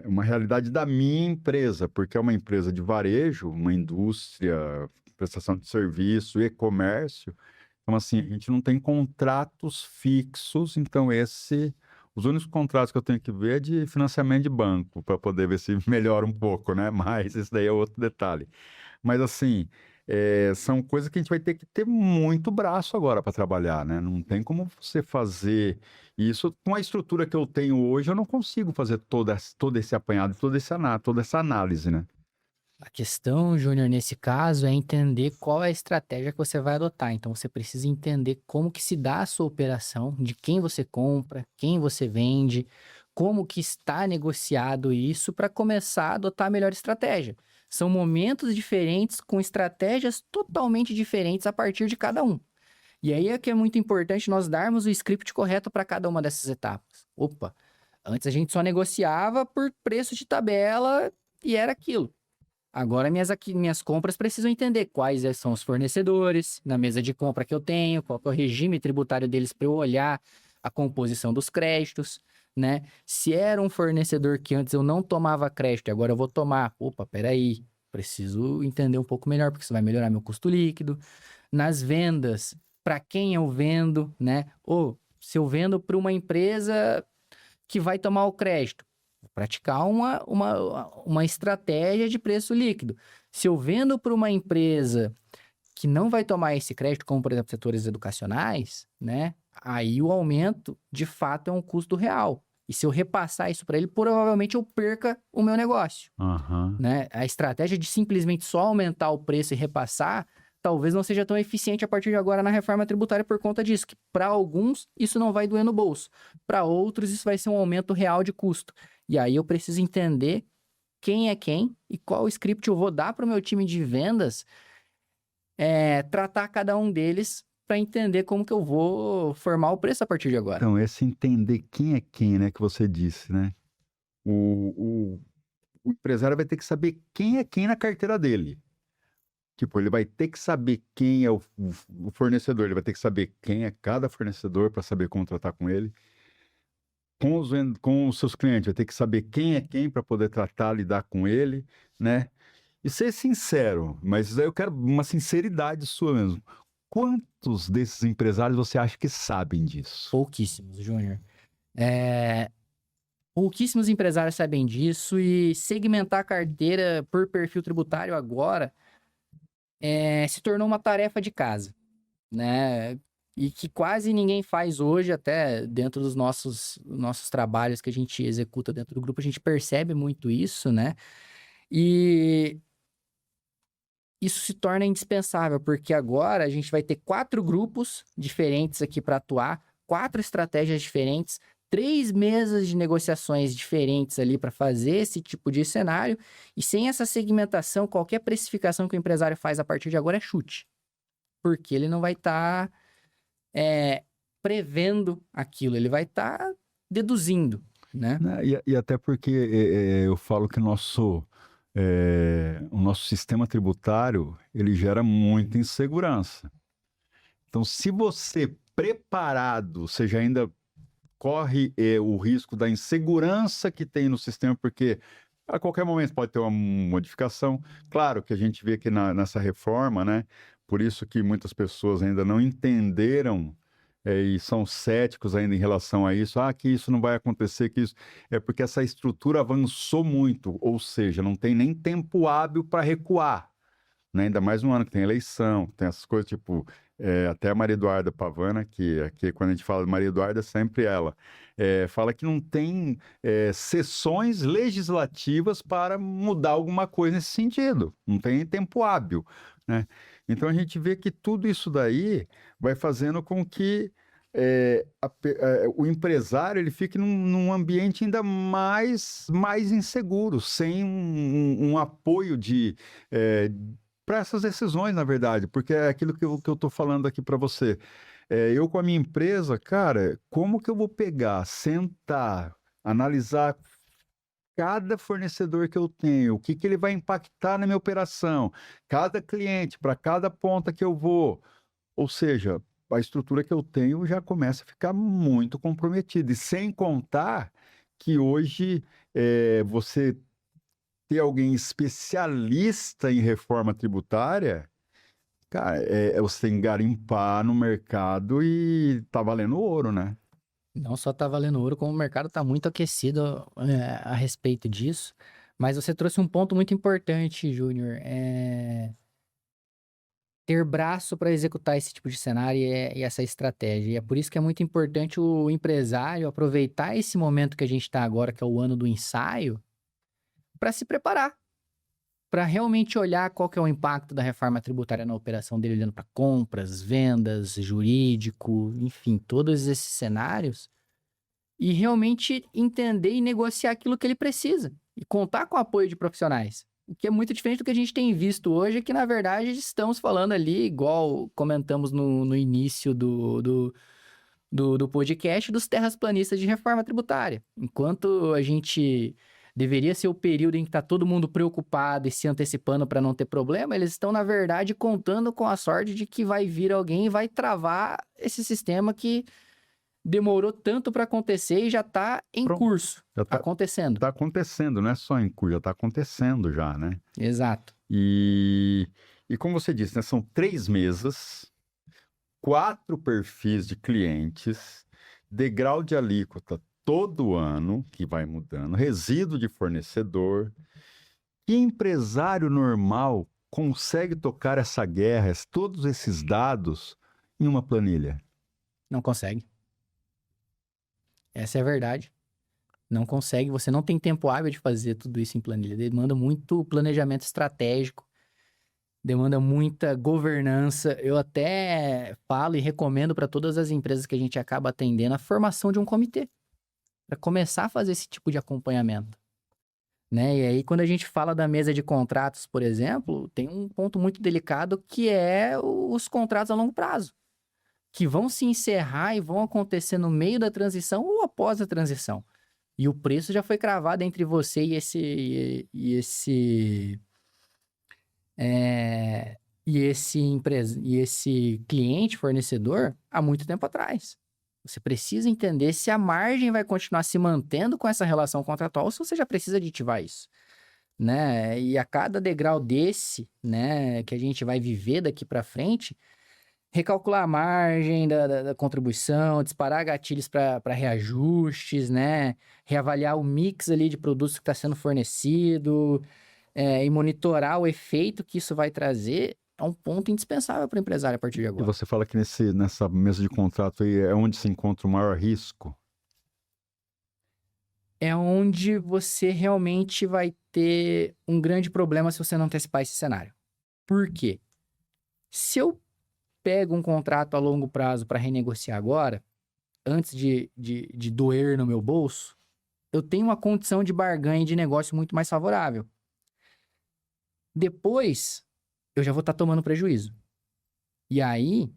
uma realidade da minha empresa, porque é uma empresa de varejo, uma indústria, prestação de serviço, e-comércio. Então, assim, a gente não tem contratos fixos, então os únicos contratos que eu tenho que ver é de financiamento de banco, para poder ver se melhora um pouco, né? Mas isso daí é outro detalhe. Mas assim, são coisas que a gente vai ter que ter muito braço agora para trabalhar, né? Não tem como você fazer isso com a estrutura que eu tenho hoje, eu não consigo fazer todo esse apanhado, toda essa análise, né? A questão, Júnior, nesse caso, é entender qual é a estratégia que você vai adotar. Então, você precisa entender como que se dá a sua operação, de quem você compra, quem você vende, como que está negociado isso para começar a adotar a melhor estratégia. São momentos diferentes com estratégias totalmente diferentes a partir de cada um. E aí é que é muito importante nós darmos o script correto para cada uma dessas etapas. Opa, antes a gente só negociava por preço de tabela e era aquilo. Agora minhas compras precisam entender quais são os fornecedores na mesa de compra que eu tenho, qual que é o regime tributário deles para eu olhar a composição dos créditos, né? Se era um fornecedor que antes eu não tomava crédito e agora eu vou tomar, opa, peraí, preciso entender um pouco melhor porque isso vai melhorar meu custo líquido. Nas vendas, para quem eu vendo, né? Ou se eu vendo para uma empresa que vai tomar o crédito, praticar uma estratégia de preço líquido. Se eu vendo para uma empresa que não vai tomar esse crédito, como por exemplo setores educacionais, né? Aí o aumento, de fato, é um custo real. E se eu repassar isso para ele, provavelmente eu perca o meu negócio, Aham. né? A estratégia de simplesmente só aumentar o preço e repassar, talvez não seja tão eficiente a partir de agora na reforma tributária por conta disso, que para alguns isso não vai doer no bolso, para outros isso vai ser um aumento real de custo. E aí eu preciso entender quem é quem e qual script eu vou dar para o meu time de vendas, tratar cada um deles para entender como que eu vou formar o preço a partir de agora. Então, esse entender quem é quem, né, que você disse, né? O empresário vai ter que saber quem é quem na carteira dele. Tipo, ele vai ter que saber quem é o fornecedor, ele vai ter que saber quem é cada fornecedor para saber como tratar com ele. Com os seus clientes, vai ter que saber quem é quem para poder tratar, lidar com ele, né? E ser sincero, mas aí eu quero uma sinceridade sua mesmo. Quantos desses empresários você acha que sabem disso? Pouquíssimos, Júnior. Pouquíssimos empresários sabem disso e segmentar a carteira por perfil tributário agora se tornou uma tarefa de casa, né? E que quase ninguém faz hoje, até dentro dos nossos trabalhos que a gente executa dentro do grupo, a gente percebe muito isso, né? E isso se torna indispensável, porque agora a gente vai ter 4 grupos diferentes aqui para atuar, 4 estratégias diferentes, 3 mesas de negociações diferentes ali para fazer esse tipo de cenário, e sem essa segmentação, qualquer precificação que o empresário faz a partir de agora é chute, porque ele não vai estar prevendo aquilo, ele vai estar deduzindo, né? Né, e até porque eu falo que o nosso sistema tributário, ele gera muita insegurança. Então, se você preparado, você já ainda corre o risco da insegurança que tem no sistema, porque a qualquer momento pode ter uma modificação. Claro que a gente vê que nessa reforma, né? Por isso que muitas pessoas ainda não entenderam e são céticos ainda em relação a isso. Ah, que isso não vai acontecer, que isso... É porque essa estrutura avançou muito, ou seja, não tem nem tempo hábil para recuar, né? Ainda mais no ano que tem eleição, tem essas coisas, tipo, até a Maria Eduarda Pavana, que aqui quando a gente fala de Maria Eduarda, é sempre ela, fala que não tem sessões legislativas para mudar alguma coisa nesse sentido, não tem tempo hábil, né? Então a gente vê que tudo isso daí vai fazendo com que o empresário ele fique num ambiente ainda mais inseguro, sem um apoio para essas decisões, na verdade, porque é aquilo que eu estou falando aqui para você. Eu com a minha empresa, cara, como que eu vou pegar, sentar, analisar cada fornecedor que eu tenho, o que que ele vai impactar na minha operação, cada cliente, para cada ponta que eu vou. Ou seja, a estrutura que eu tenho já começa a ficar muito comprometida. E sem contar que hoje você ter alguém especialista em reforma tributária, cara, você tem que garimpar no mercado e tá valendo ouro, né? Não só tá valendo ouro, como o mercado tá muito aquecido a respeito disso. Mas você trouxe um ponto muito importante, Júnior. Ter braço para executar esse tipo de cenário e essa estratégia. E é por isso que é muito importante o empresário aproveitar esse momento que a gente está agora, que é o ano do ensaio, para se preparar, para realmente olhar qual que é o impacto da reforma tributária na operação dele, olhando para compras, vendas, jurídico, enfim, todos esses cenários, e realmente entender e negociar aquilo que ele precisa, e contar com o apoio de profissionais. O que é muito diferente do que a gente tem visto hoje, que na verdade estamos falando ali, igual comentamos no início do podcast, dos terraplanistas de reforma tributária. Enquanto a gente deveria ser o período em que está todo mundo preocupado e se antecipando para não ter problema, eles estão, na verdade, contando com a sorte de que vai vir alguém e vai travar esse sistema que demorou tanto para acontecer e já está em Pronto. curso, Já tá, acontecendo. tá acontecendo, não é só em curso, já tá acontecendo já, né? Exato. E como você disse, né, são 3 mesas, 4 perfis de clientes, degrau de alíquota todo ano, que vai mudando, resíduo de fornecedor. Que empresário normal consegue tocar essa guerra, todos esses dados em uma planilha? Não consegue. Essa é a verdade. Não consegue, você não tem tempo hábil de fazer tudo isso em planilha. Demanda muito planejamento estratégico, demanda muita governança. Eu até falo e recomendo para todas as empresas que a gente acaba atendendo a formação de um comitê, para começar a fazer esse tipo de acompanhamento. Né? E aí, quando a gente fala da mesa de contratos, por exemplo, tem um ponto muito delicado que é os contratos a longo prazo. que vão se encerrar e vão acontecer no meio da transição ou após a transição. E o preço já foi cravado entre você e esse cliente, fornecedor, há muito tempo atrás. Você precisa entender se a margem vai continuar se mantendo com essa relação contratual ou se você já precisa aditivar isso, né? E a cada degrau desse, né, que a gente vai viver daqui para frente, recalcular a margem da contribuição, disparar gatilhos para reajustes, né? Reavaliar o mix ali de produtos que está sendo fornecido, e monitorar o efeito que isso vai trazer é um ponto indispensável para o empresário a partir de E agora. você fala que nessa mesa de contrato aí é onde se encontra o maior risco? É onde você realmente vai ter um grande problema se você não antecipar esse cenário. Por quê? Se eu pego um contrato a longo prazo para renegociar agora, antes de doer no meu bolso, eu tenho uma condição de barganha e de negócio muito mais favorável. Depois, eu já vou estar tomando prejuízo. E aí,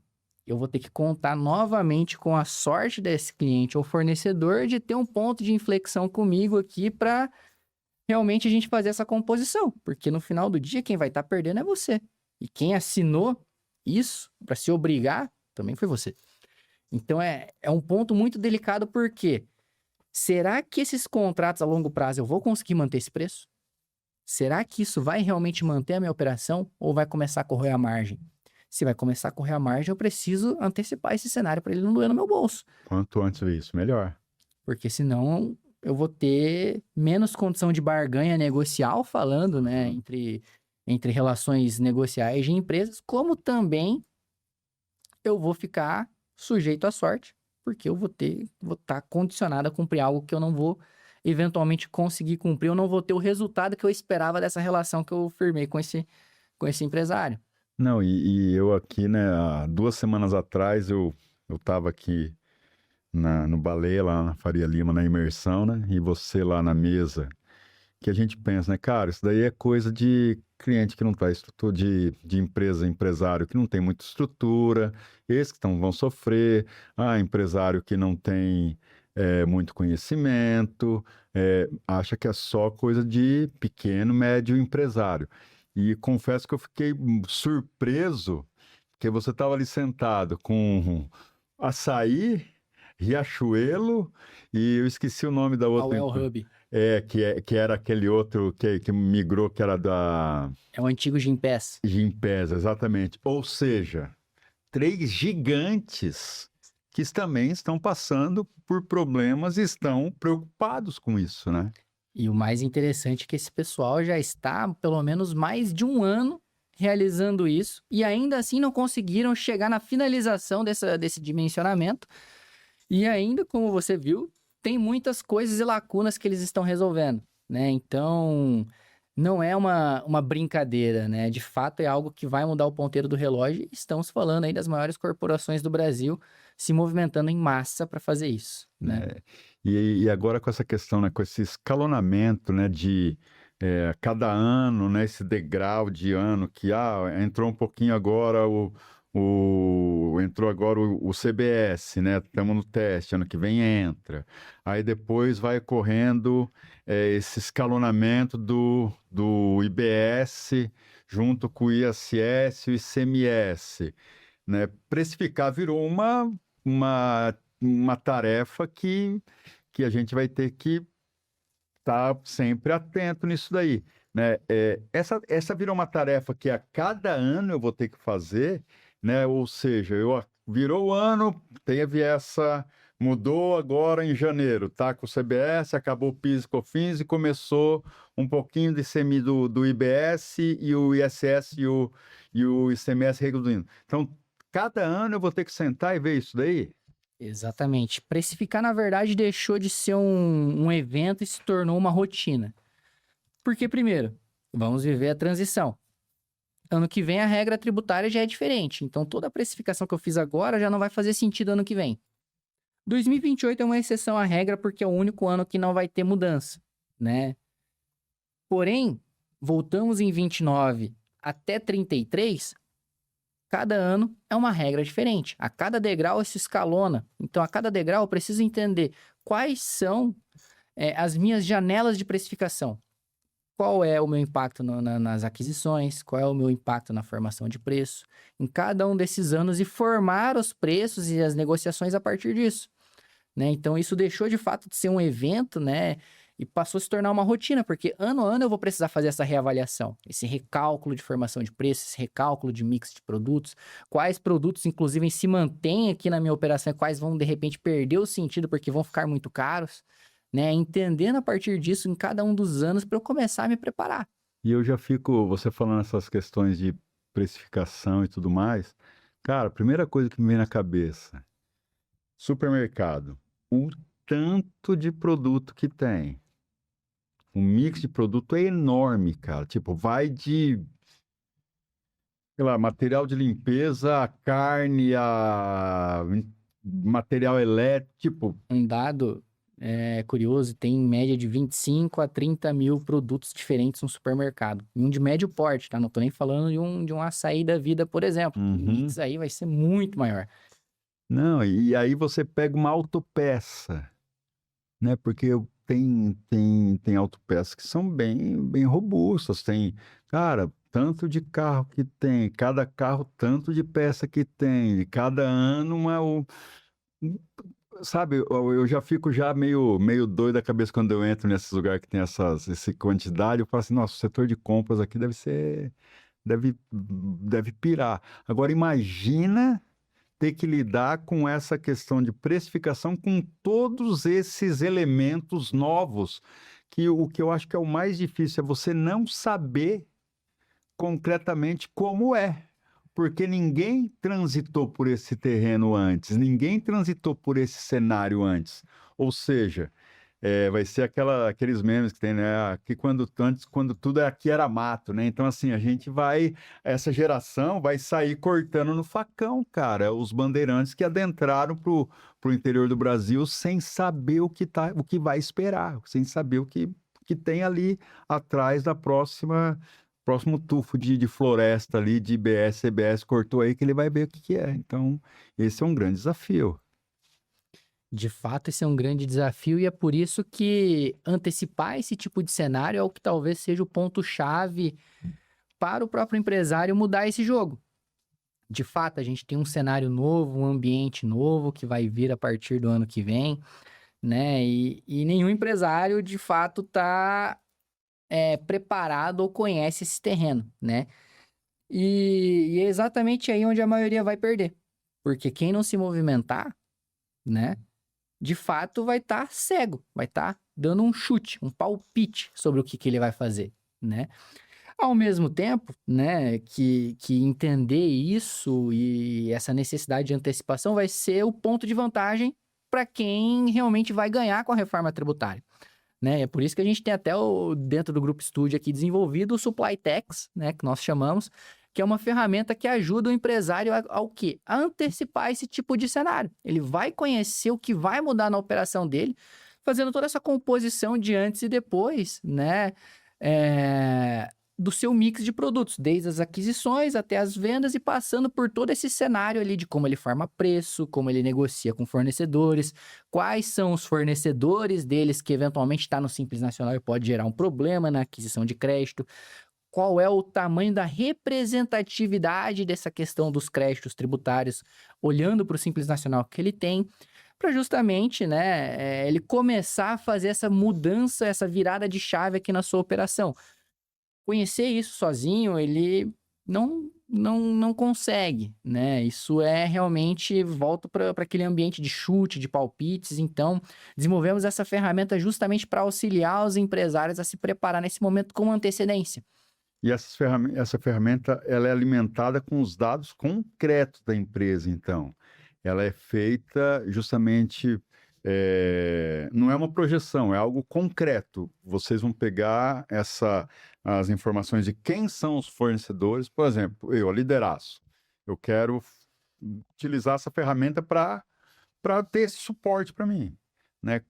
eu vou ter que contar novamente com a sorte desse cliente ou fornecedor de ter um ponto de inflexão comigo aqui para realmente a gente fazer essa composição. Porque no final do dia, quem vai estar perdendo é você. E quem assinou isso para se obrigar também foi você. Então, é um ponto muito delicado porque será que esses contratos a longo prazo eu vou conseguir manter esse preço? Será que isso vai realmente manter a minha operação ou vai começar a correr a margem? Se vai começar a correr a margem, eu preciso antecipar esse cenário para ele não doer no meu bolso. Quanto antes isso, melhor. Porque senão eu vou ter menos condição de barganha negocial, falando, né, entre relações negociais de empresas, como também eu vou ficar sujeito à sorte, porque eu vou estar condicionado a cumprir algo que eu não vou eventualmente conseguir cumprir, eu não vou ter o resultado que eu esperava dessa relação que eu firmei com esse empresário. Não, e eu aqui, né, há 2 semanas atrás, eu tava aqui no Baleia, lá na Faria Lima, na imersão, né, e você lá na mesa, que a gente pensa, né, cara, isso daí é coisa de cliente que não tá estrutura, de empresa, empresário que não tem muita estrutura, esses que vão sofrer, empresário que não tem muito conhecimento, acha que é só coisa de pequeno, médio empresário. E confesso que eu fiquei surpreso, que você estava ali sentado com açaí, Riachuelo, e eu esqueci o nome da A outra. Well Hub Que era aquele outro que migrou, que era da é o antigo Gympass. Gympass, exatamente. Ou seja, 3 gigantes que também estão passando por problemas e estão preocupados com isso, né? E o mais interessante é que esse pessoal já está pelo menos mais de um ano realizando isso e ainda assim não conseguiram chegar na finalização desse dimensionamento. E ainda, como você viu, tem muitas coisas e lacunas que eles estão resolvendo, né? Então, não é uma brincadeira, né? De fato, é algo que vai mudar o ponteiro do relógio. Estamos falando aí das maiores corporações do Brasil se movimentando em massa para fazer isso, né? E agora com essa questão, né, com esse escalonamento, né, de cada ano, né, esse degrau de ano que entrou um pouquinho agora entrou agora o CBS, né? Estamos no teste, ano que vem entra. Aí depois vai correndo esse escalonamento do IBS junto com o ISS e o ICMS, né? Precificar virou uma tarefa que a gente vai ter que estar sempre atento nisso daí, né? Essa virou uma tarefa que a cada ano eu vou ter que fazer, né? Ou seja, virou o ano, teve mudou agora em janeiro, tá? Com o CBS, acabou o PIS e COFINS e começou um pouquinho de ICMI do IBS e o ISS e o ICMS reduzindo. Então, cada ano eu vou ter que sentar e ver isso daí? Exatamente. Precificar, na verdade, deixou de ser um evento e se tornou uma rotina. Porque, primeiro, vamos viver a transição. Ano que vem a regra tributária já é diferente. Então, toda a precificação que eu fiz agora já não vai fazer sentido ano que vem. 2028 é uma exceção à regra porque é o único ano que não vai ter mudança, né? Porém, voltamos em 29 até 33, Cada ano é uma regra diferente. A cada degrau isso escalona. Então, a cada degrau eu preciso entender quais são as minhas janelas de precificação. Qual é o meu impacto nas aquisições, qual é o meu impacto na formação de preço, em cada um desses anos e formar os preços e as negociações a partir disso, né? Então, isso deixou de fato de ser um evento, né? E passou a se tornar uma rotina, porque ano a ano eu vou precisar fazer essa reavaliação, esse recálculo de formação de preço, esse recálculo de mix de produtos, quais produtos, inclusive, se mantêm aqui na minha operação e quais vão, de repente, perder o sentido porque vão ficar muito caros, né? Entendendo a partir disso em cada um dos anos para eu começar a me preparar. E eu já fico, você falando essas questões de precificação e tudo mais, cara, a primeira coisa que me vem na cabeça, supermercado, o tanto de produto que tem. O mix de produto é enorme, cara. Tipo, vai de, sei lá, material de limpeza, a carne, a material elétrico, tipo, Um dado curioso, tem em média de 25 a 30 mil produtos diferentes no supermercado. E um de médio porte, tá? Não tô nem falando de um açaí da vida, por exemplo. O mix aí vai ser muito maior. Não, e aí você pega uma autopeça, né? Porque tem autopeças que são bem robustas. Tem, cara, tanto de carro que tem, cada carro tanto de peça que tem, cada ano sabe, eu já fico já meio doido da cabeça quando eu entro nesses lugares que tem essa quantidade. Eu falo assim, nossa, o setor de compras aqui deve pirar. Agora imagina ter que lidar com essa questão de precificação com todos esses elementos novos, que o que eu acho que é o mais difícil é você não saber concretamente como é, porque ninguém transitou por esse terreno antes, ninguém transitou por esse cenário antes. Ou seja, vai ser aqueles memes que tem, né? Aqui antes, quando tudo aqui era mato, né? Então, assim, essa geração vai sair cortando no facão, cara. Os bandeirantes que adentraram pro interior do Brasil sem saber o que vai esperar, sem saber o que tem ali atrás da próximo tufo de floresta ali, de IBS, CBS, cortou aí que ele vai ver o que é. Então, esse é um grande desafio. De fato, esse é um grande desafio e é por isso que antecipar esse tipo de cenário é o que talvez seja o ponto-chave para o próprio empresário mudar esse jogo. De fato, a gente tem um cenário novo, um ambiente novo que vai vir a partir do ano que vem, né? E nenhum empresário, de fato, está preparado ou conhece esse terreno, né? E é exatamente aí onde a maioria vai perder. Porque quem não se movimentar, né? De fato vai estar cego, vai estar dando um chute, um palpite sobre o que ele vai fazer, né? Ao mesmo tempo, né, que entender isso e essa necessidade de antecipação vai ser o ponto de vantagem para quem realmente vai ganhar com a reforma tributária, né? É por isso que a gente tem até dentro do Grupo Studio aqui desenvolvido o Supply Tax, né, que nós chamamos, que é uma ferramenta que ajuda o empresário ao quê? A antecipar esse tipo de cenário. Ele vai conhecer o que vai mudar na operação dele, fazendo toda essa composição de antes e depois, né? Do seu mix de produtos, desde as aquisições até as vendas e passando por todo esse cenário ali de como ele forma preço, como ele negocia com fornecedores, quais são os fornecedores deles que eventualmente está no Simples Nacional e pode gerar um problema na aquisição de crédito, qual é o tamanho da representatividade dessa questão dos créditos tributários, olhando para o Simples Nacional que ele tem, para justamente, né, ele começar a fazer essa mudança, essa virada de chave aqui na sua operação. Conhecer isso sozinho, ele não consegue, né? Isso realmente, volta para aquele ambiente de chute, de palpites. Então, desenvolvemos essa ferramenta justamente para auxiliar os empresários a se preparar nesse momento com antecedência. E essa ferramenta, ela é alimentada com os dados concretos da empresa, então. Ela é feita justamente, não é uma projeção, é algo concreto. Vocês vão pegar as informações de quem são os fornecedores. Por exemplo, a Lideraço, eu quero utilizar essa ferramenta para ter esse suporte para mim, né?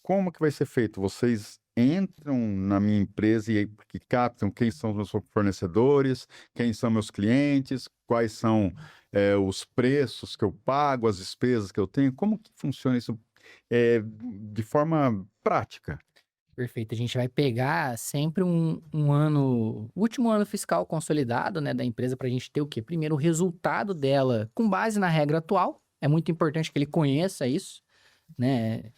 Como que vai ser feito? Vocês entram na minha empresa e que captam quem são os meus fornecedores, quem são meus clientes, quais são os preços que eu pago, as despesas que eu tenho. Como que funciona isso de forma prática? Perfeito. A gente vai pegar sempre um ano, o último ano fiscal consolidado, né, da empresa para a gente ter o quê? Primeiro, o resultado dela com base na regra atual. É muito importante que ele conheça isso, né?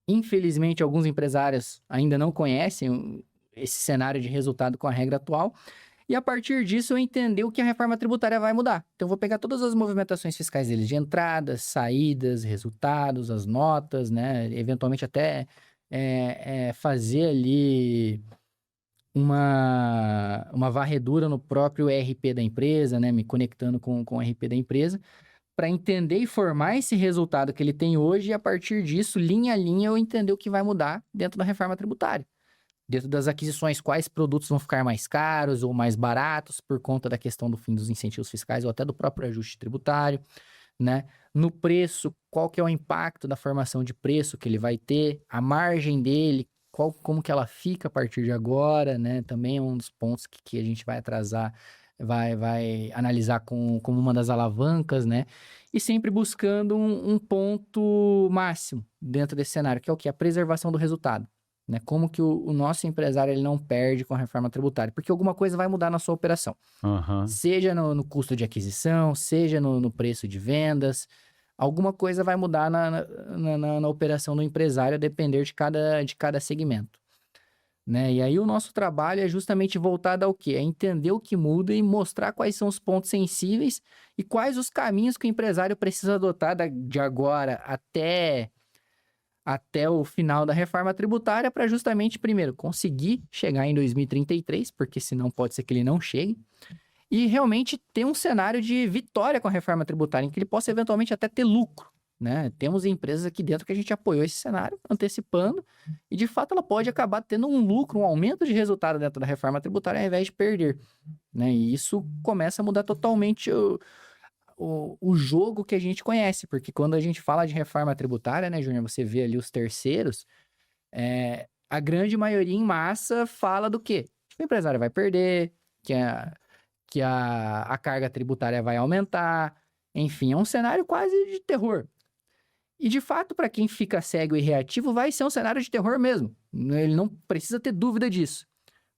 Infelizmente, alguns empresários ainda não conhecem esse cenário de resultado com a regra atual. E a partir disso, eu entender o que a reforma tributária vai mudar. Então, eu vou pegar todas as movimentações fiscais deles, de entradas, saídas, resultados, as notas, né? Eventualmente até fazer ali uma varredura no próprio ERP da empresa, né? Me conectando com o ERP da empresa, para entender e formar esse resultado que ele tem hoje e, a partir disso, linha a linha, eu entender o que vai mudar dentro da reforma tributária. Dentro das aquisições, quais produtos vão ficar mais caros ou mais baratos por conta da questão do fim dos incentivos fiscais ou até do próprio ajuste tributário, né? No preço, qual que é o impacto da formação de preço que ele vai ter, a margem dele, como que ela fica a partir de agora, né? Também é um dos pontos que a gente vai atrasar, vai analisar como uma das alavancas, né? E sempre buscando um ponto máximo dentro desse cenário, que é o quê? A preservação do resultado. Né? Como que o nosso empresário ele não perde com a reforma tributária? Porque alguma coisa vai mudar na sua operação. Aham. Seja no custo de aquisição, seja no preço de vendas, alguma coisa vai mudar na operação do empresário, a depender de cada segmento. Né? E aí o nosso trabalho é justamente voltado ao quê? É entender o que muda e mostrar quais são os pontos sensíveis e quais os caminhos que o empresário precisa adotar de agora até o final da reforma tributária para justamente, primeiro, conseguir chegar em 2033, porque senão pode ser que ele não chegue, e realmente ter um cenário de vitória com a reforma tributária, em que ele possa eventualmente até ter lucro, né? Temos empresas aqui dentro que a gente apoiou esse cenário, antecipando, e de fato ela pode acabar tendo um lucro, um aumento de resultado dentro da reforma tributária ao invés de perder, né? E isso começa a mudar totalmente o jogo que a gente conhece, porque quando a gente fala de reforma tributária, né, Júnior, você vê ali os terceiros, a grande maioria em massa fala do quê? Que o empresário vai perder, que a carga tributária vai aumentar, enfim, é um cenário quase de terror. E de fato, para quem fica cego e reativo, vai ser um cenário de terror mesmo. Ele não precisa ter dúvida disso.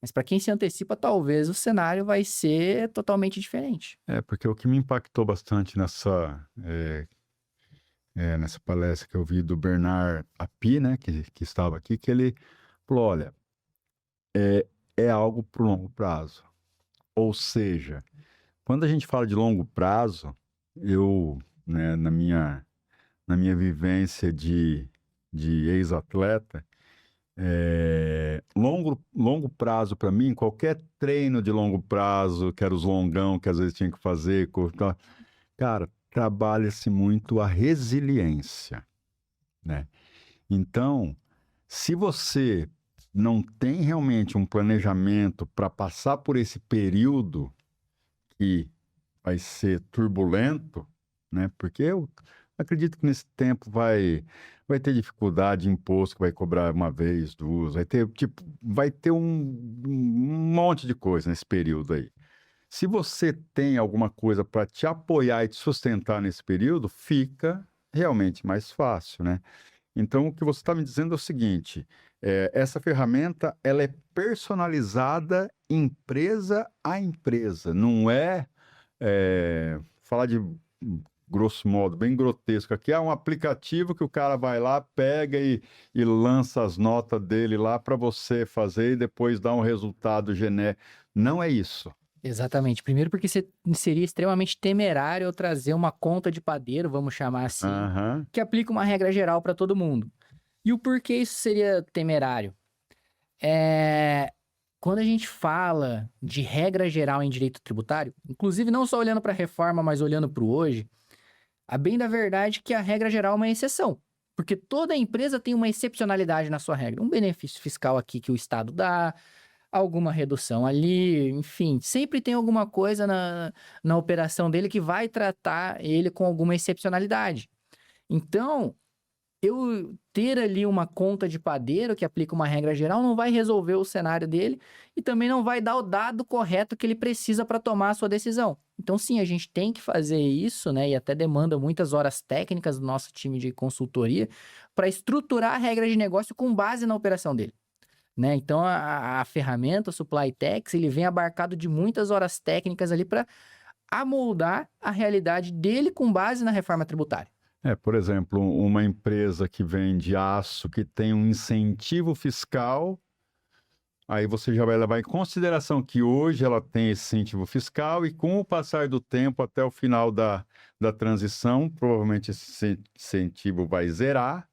Mas para quem se antecipa, talvez o cenário vai ser totalmente diferente. Porque o que me impactou bastante nessa palestra que eu vi do Bernard Api, né, que estava aqui, que ele falou, olha, é algo para o longo prazo. Ou seja, quando a gente fala de longo prazo, eu, né, na minha vivência de ex-atleta, longo prazo para mim, qualquer treino de longo prazo, que era os longão que às vezes tinha que fazer, cara, trabalha-se muito a resiliência, né? Então, se você não tem realmente um planejamento para passar por esse período que vai ser turbulento, né? Porque eu acredito que nesse tempo vai ter dificuldade, imposto que vai cobrar uma vez, duas, vai ter um monte de coisa nesse período aí. Se você tem alguma coisa para te apoiar e te sustentar nesse período, fica realmente mais fácil, né? Então, o que você está me dizendo é o seguinte: essa ferramenta ela é personalizada empresa a empresa, não falar de grosso modo, bem grotesco aqui, um aplicativo que o cara vai lá, pega e lança as notas dele lá para você fazer e depois dá um resultado genérico. Não é isso. Exatamente. Primeiro porque seria extremamente temerário eu trazer uma conta de padeiro, vamos chamar assim, Aham. que aplica uma regra geral para todo mundo. E o porquê isso seria temerário? Quando a gente fala de regra geral em direito tributário, inclusive não só olhando para a reforma, mas olhando para o hoje, a bem da verdade que a regra geral é uma exceção. Porque toda empresa tem uma excepcionalidade na sua regra. Um benefício fiscal aqui que o Estado dá, alguma redução ali, enfim, sempre tem alguma coisa na operação dele que vai tratar ele com alguma excepcionalidade. Então, eu ter ali uma conta de padeiro que aplica uma regra geral não vai resolver o cenário dele e também não vai dar o dado correto que ele precisa para tomar a sua decisão. Então, sim, a gente tem que fazer isso, né? E até demanda muitas horas técnicas do nosso time de consultoria para estruturar a regra de negócio com base na operação dele, né? Então, a ferramenta, o Supply Tax, ele vem abarcado de muitas horas técnicas ali para amoldar a realidade dele com base na reforma tributária. Por exemplo, uma empresa que vende aço, que tem um incentivo fiscal, aí você já vai levar em consideração que hoje ela tem esse incentivo fiscal e com o passar do tempo, até o final da transição, provavelmente esse incentivo vai zerar.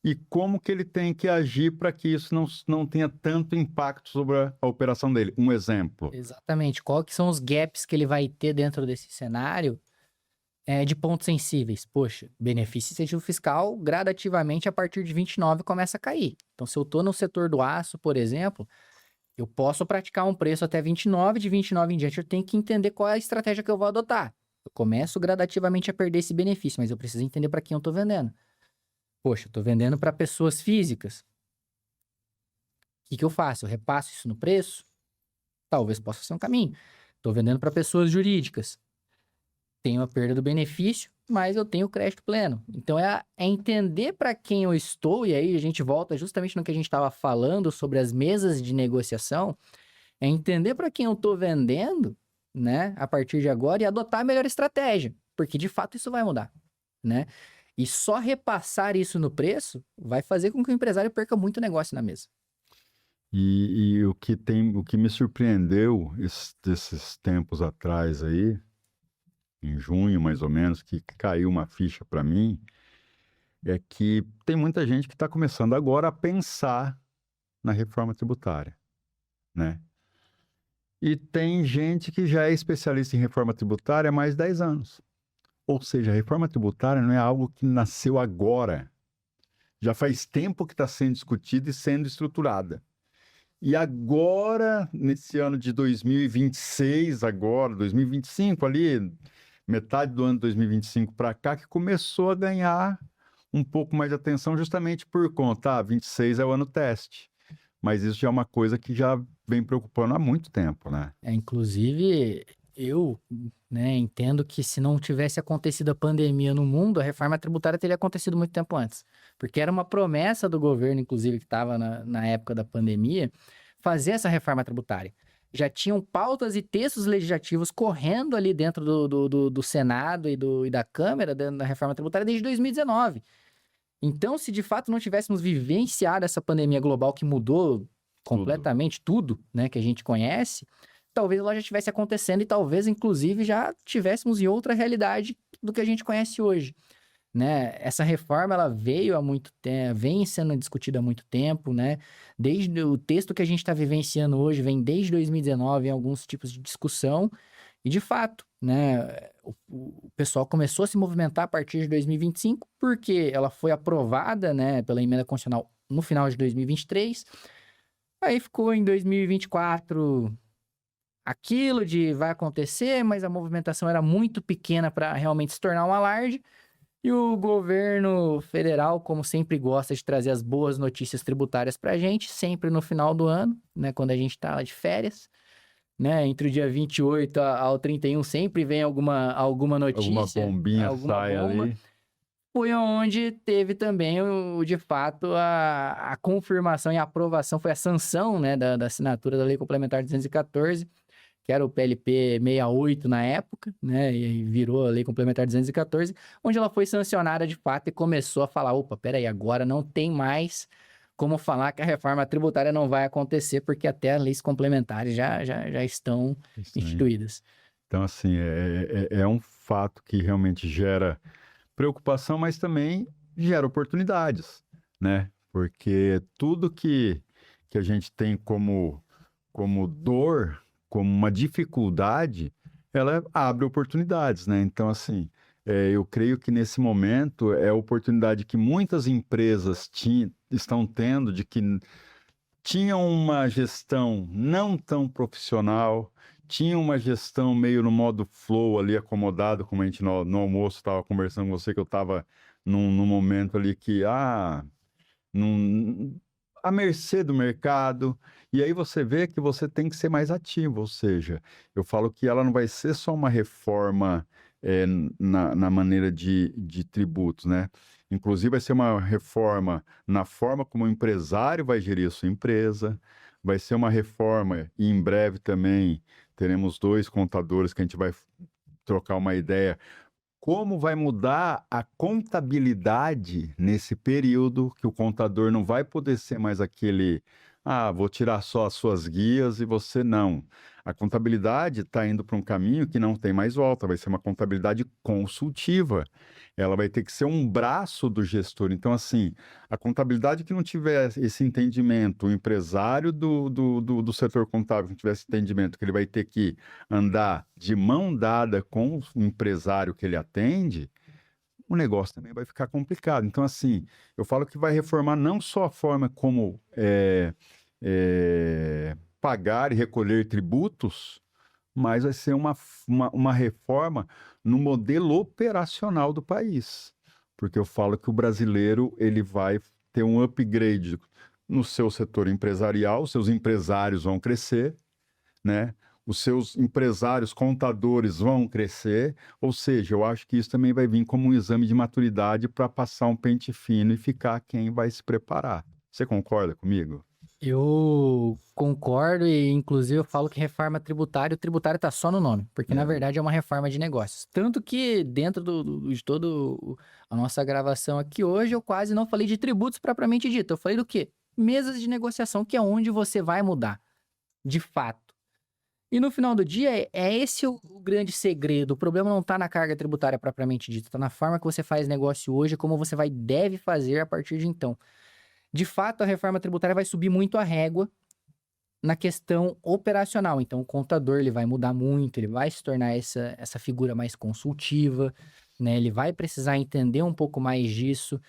E como que ele tem que agir para que isso não tenha tanto impacto sobre a operação dele? Um exemplo. Exatamente. Qual que são os gaps que ele vai ter dentro desse cenário de pontos sensíveis? Poxa, benefício e incentivo fiscal gradativamente a partir de 29 começa a cair. Então, se eu estou no setor do aço, por exemplo, eu posso praticar um preço até 29, de 29 em diante eu tenho que entender qual é a estratégia que eu vou adotar. Eu começo gradativamente a perder esse benefício, mas eu preciso entender para quem eu estou vendendo. Poxa, eu estou vendendo para pessoas físicas. O que eu faço? Eu repasso isso no preço? Talvez possa ser um caminho. Estou vendendo para pessoas jurídicas. Tenho a perda do benefício, mas eu tenho o crédito pleno. Então, é entender para quem eu estou, e aí a gente volta justamente no que a gente estava falando sobre as mesas de negociação, é entender para quem eu estou vendendo, né, a partir de agora e adotar a melhor estratégia, porque de fato isso vai mudar, né? E só repassar isso no preço vai fazer com que o empresário perca muito negócio na mesa. E o que me surpreendeu esses tempos atrás aí, em junho mais ou menos, que caiu uma ficha para mim, é que tem muita gente que está começando agora a pensar na reforma tributária, né? E tem gente que já é especialista em reforma tributária há mais de 10 anos. Ou seja, a reforma tributária não é algo que nasceu agora. Já faz tempo que está sendo discutida e sendo estruturada. E agora, nesse ano de 2026, agora, 2025 ali, metade do ano de 2025 para cá, que começou a ganhar um pouco mais de atenção justamente por conta, 26 é o ano teste. Mas isso já é uma coisa que já vem preocupando há muito tempo, né? Inclusive, eu, né, entendo que se não tivesse acontecido a pandemia no mundo, a reforma tributária teria acontecido muito tempo antes. Porque era uma promessa do governo, inclusive, que estava na época da pandemia, fazer essa reforma tributária. Já tinham pautas e textos legislativos correndo ali dentro do Senado e da Câmara, da reforma tributária, desde 2019. Então, se de fato não tivéssemos vivenciado essa pandemia global que mudou completamente tudo, né, que a gente conhece, talvez ela já estivesse acontecendo e talvez, inclusive, já tivéssemos em outra realidade do que a gente conhece hoje, né? Essa reforma, ela veio há muito tempo, vem sendo discutida há muito tempo, né? Desde o texto que a gente está vivenciando hoje, vem desde 2019 em alguns tipos de discussão, e de fato, né, o pessoal começou a se movimentar a partir de 2025, porque ela foi aprovada, né, pela emenda constitucional no final de 2023, aí ficou em 2024 aquilo de vai acontecer, mas a movimentação era muito pequena para realmente se tornar um alarde. E o governo federal, como sempre, gosta de trazer as boas notícias tributárias para a gente, sempre no final do ano, né, quando a gente está lá de férias, né, entre o dia 28 ao 31, sempre vem alguma notícia. Alguma bombinha sai ali. Foi onde teve também, de fato, a confirmação e a aprovação, foi a sanção, né, da assinatura da Lei Complementar 214, que era o PLP 68 na época, né, e virou a Lei Complementar 214, onde ela foi sancionada de fato e começou a falar, opa, peraí, agora não tem mais como falar que a reforma tributária não vai acontecer, porque até as leis complementares já estão instituídas. Então, assim, é um fato que realmente gera preocupação, mas também gera oportunidades, né? Porque tudo que a gente tem como dor, como uma dificuldade, ela abre oportunidades, né? Então, assim, eu creio que nesse momento é a oportunidade que muitas empresas estão tendo de que tinham uma gestão não tão profissional, tinham uma gestão meio no modo flow ali, acomodado, como a gente no almoço estava conversando com você, que eu estava num momento ali que, num, à mercê do mercado, e aí você vê que você tem que ser mais ativo, ou seja, eu falo que ela não vai ser só uma reforma na maneira de tributos, né? Inclusive vai ser uma reforma na forma como o empresário vai gerir a sua empresa, vai ser uma reforma, e em breve também teremos 2 contadores que a gente vai trocar uma ideia como vai mudar a contabilidade nesse período que o contador não vai poder ser mais aquele, vou tirar só as suas guias e você não. A contabilidade está indo para um caminho que não tem mais volta, vai ser uma contabilidade consultiva. Ela vai ter que ser um braço do gestor. Então, assim, a contabilidade que não tiver esse entendimento, o empresário do setor contábil que não tiver esse entendimento, que ele vai ter que andar de mão dada com o empresário que ele atende, o negócio também vai ficar complicado. Então, assim, eu falo que vai reformar não só a forma como pagar e recolher tributos, mas vai ser uma reforma no modelo operacional do país. Porque eu falo que o brasileiro ele vai ter um upgrade no seu setor empresarial, os seus empresários vão crescer, né? Os seus empresários, contadores vão crescer, ou seja, eu acho que isso também vai vir como um exame de maturidade para passar um pente fino e ficar quem vai se preparar. Você concorda comigo? Eu concordo e, inclusive, eu falo que reforma tributária, o tributário tá só no nome, porque, na verdade, é uma reforma de negócios. Tanto que, dentro de todo a nossa gravação aqui hoje, eu quase não falei de tributos propriamente dito. Eu falei do quê? Mesas de negociação, que é onde você vai mudar, de fato. E no final do dia, é esse o grande segredo. O problema não tá na carga tributária propriamente dita, tá na forma que você faz negócio hoje, como você deve fazer a partir de então. De fato, a reforma tributária vai subir muito a régua na questão operacional. Então, o contador ele vai mudar muito, ele vai se tornar essa figura mais consultiva, né? Ele vai precisar entender um pouco mais disso.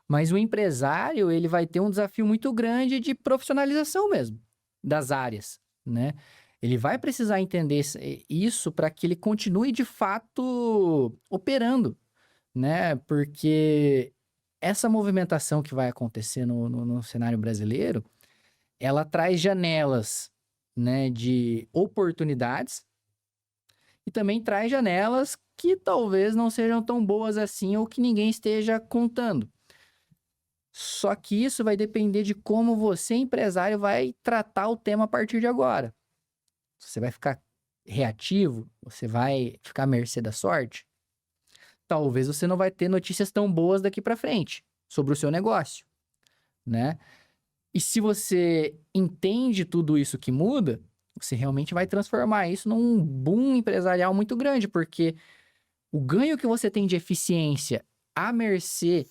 Mas o empresário, ele vai ter um desafio muito grande de profissionalização mesmo das áreas, né? Ele vai precisar entender isso para que ele continue de fato operando, né? Porque essa movimentação que vai acontecer no cenário brasileiro, ela traz janelas, né, de oportunidades e também traz janelas que talvez não sejam tão boas assim ou que ninguém esteja contando. Só que isso vai depender de como você, empresário, vai tratar o tema a partir de agora. Você vai ficar reativo? Você vai ficar à mercê da sorte? Talvez você não vai ter notícias tão boas daqui para frente sobre o seu negócio, né? E se você entende tudo isso que muda, você realmente vai transformar isso num boom empresarial muito grande, porque o ganho que você tem de eficiência à mercê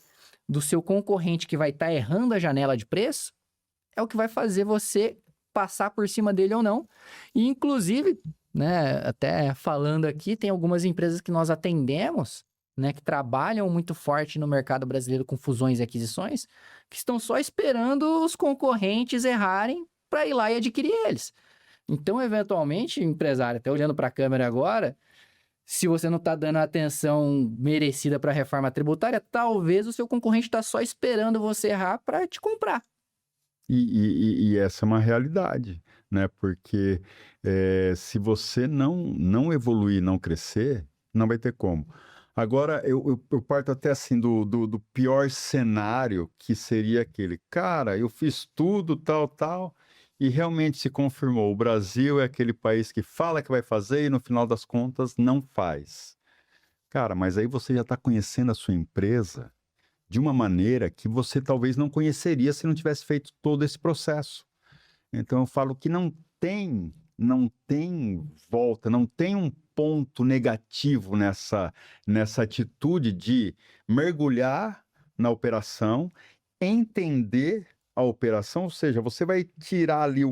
do seu concorrente que vai estar errando a janela de preço é o que vai fazer você passar por cima dele ou não. E, inclusive, né, até falando aqui, tem algumas empresas que nós atendemos, né, que trabalham muito forte no mercado brasileiro com fusões e aquisições, que estão só esperando os concorrentes errarem para ir lá e adquirir eles. Então, eventualmente, empresário, até olhando para a câmera agora, se você não está dando a atenção merecida para a reforma tributária, talvez o seu concorrente está só esperando você errar para te comprar. E essa é uma realidade, né? Porque se você não evoluir, não crescer, não vai ter como. Agora, eu parto até assim do pior cenário, que seria aquele, cara, eu fiz tudo, tal, e realmente se confirmou. O Brasil é aquele país que fala que vai fazer e no final das contas não faz. Cara, mas aí você já está conhecendo a sua empresa de uma maneira que você talvez não conheceria se não tivesse feito todo esse processo. Então eu falo que não tem volta, não tem um ponto negativo nessa atitude de mergulhar na operação, entender a operação, ou seja, você vai tirar ali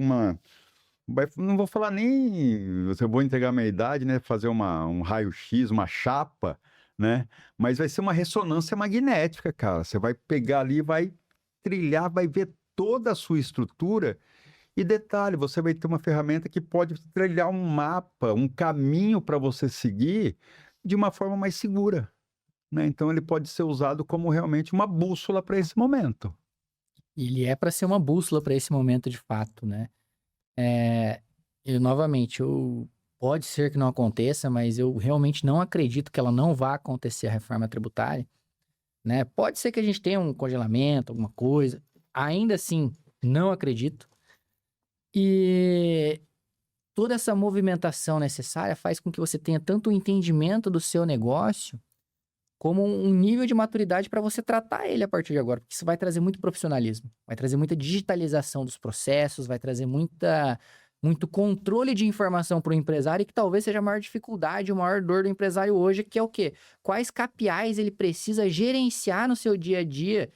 não vou falar nem, eu vou entregar a minha idade, né, fazer um raio-x, uma chapa, né, mas vai ser uma ressonância magnética, cara, você vai pegar ali, vai trilhar, vai ver toda a sua estrutura. E detalhe, você vai ter uma ferramenta que pode trilhar um mapa, um caminho para você seguir de uma forma mais segura. né? Então ele pode ser usado como realmente uma bússola para esse momento. Ele é para ser uma bússola para esse momento de fato, né? É, novamente, pode ser que não aconteça, mas eu realmente não acredito que ela não vá acontecer a reforma tributária, né? Pode ser que a gente tenha um congelamento, alguma coisa. Ainda assim, não acredito. E toda essa movimentação necessária faz com que você tenha tanto o entendimento do seu negócio como um nível de maturidade para você tratar ele a partir de agora, porque isso vai trazer muito profissionalismo, vai trazer muita digitalização dos processos, vai trazer muito controle de informação para o empresário, e que talvez seja a maior dificuldade, a maior dor do empresário hoje, que é o quê? Quais KPIs ele precisa gerenciar no seu dia a dia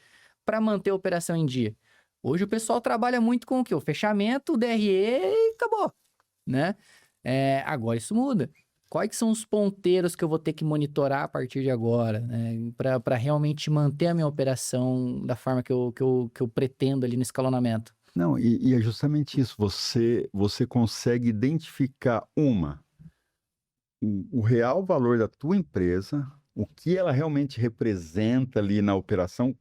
para manter a operação em dia? Hoje o pessoal trabalha muito com o quê? O fechamento, o DRE e acabou, né? Agora isso muda. Quais que são os ponteiros que eu vou ter que monitorar a partir de agora, né? Para realmente manter a minha operação da forma que eu pretendo ali no escalonamento? Não, e é justamente isso. Você consegue identificar o real valor da tua empresa, o que ela realmente representa ali na operação,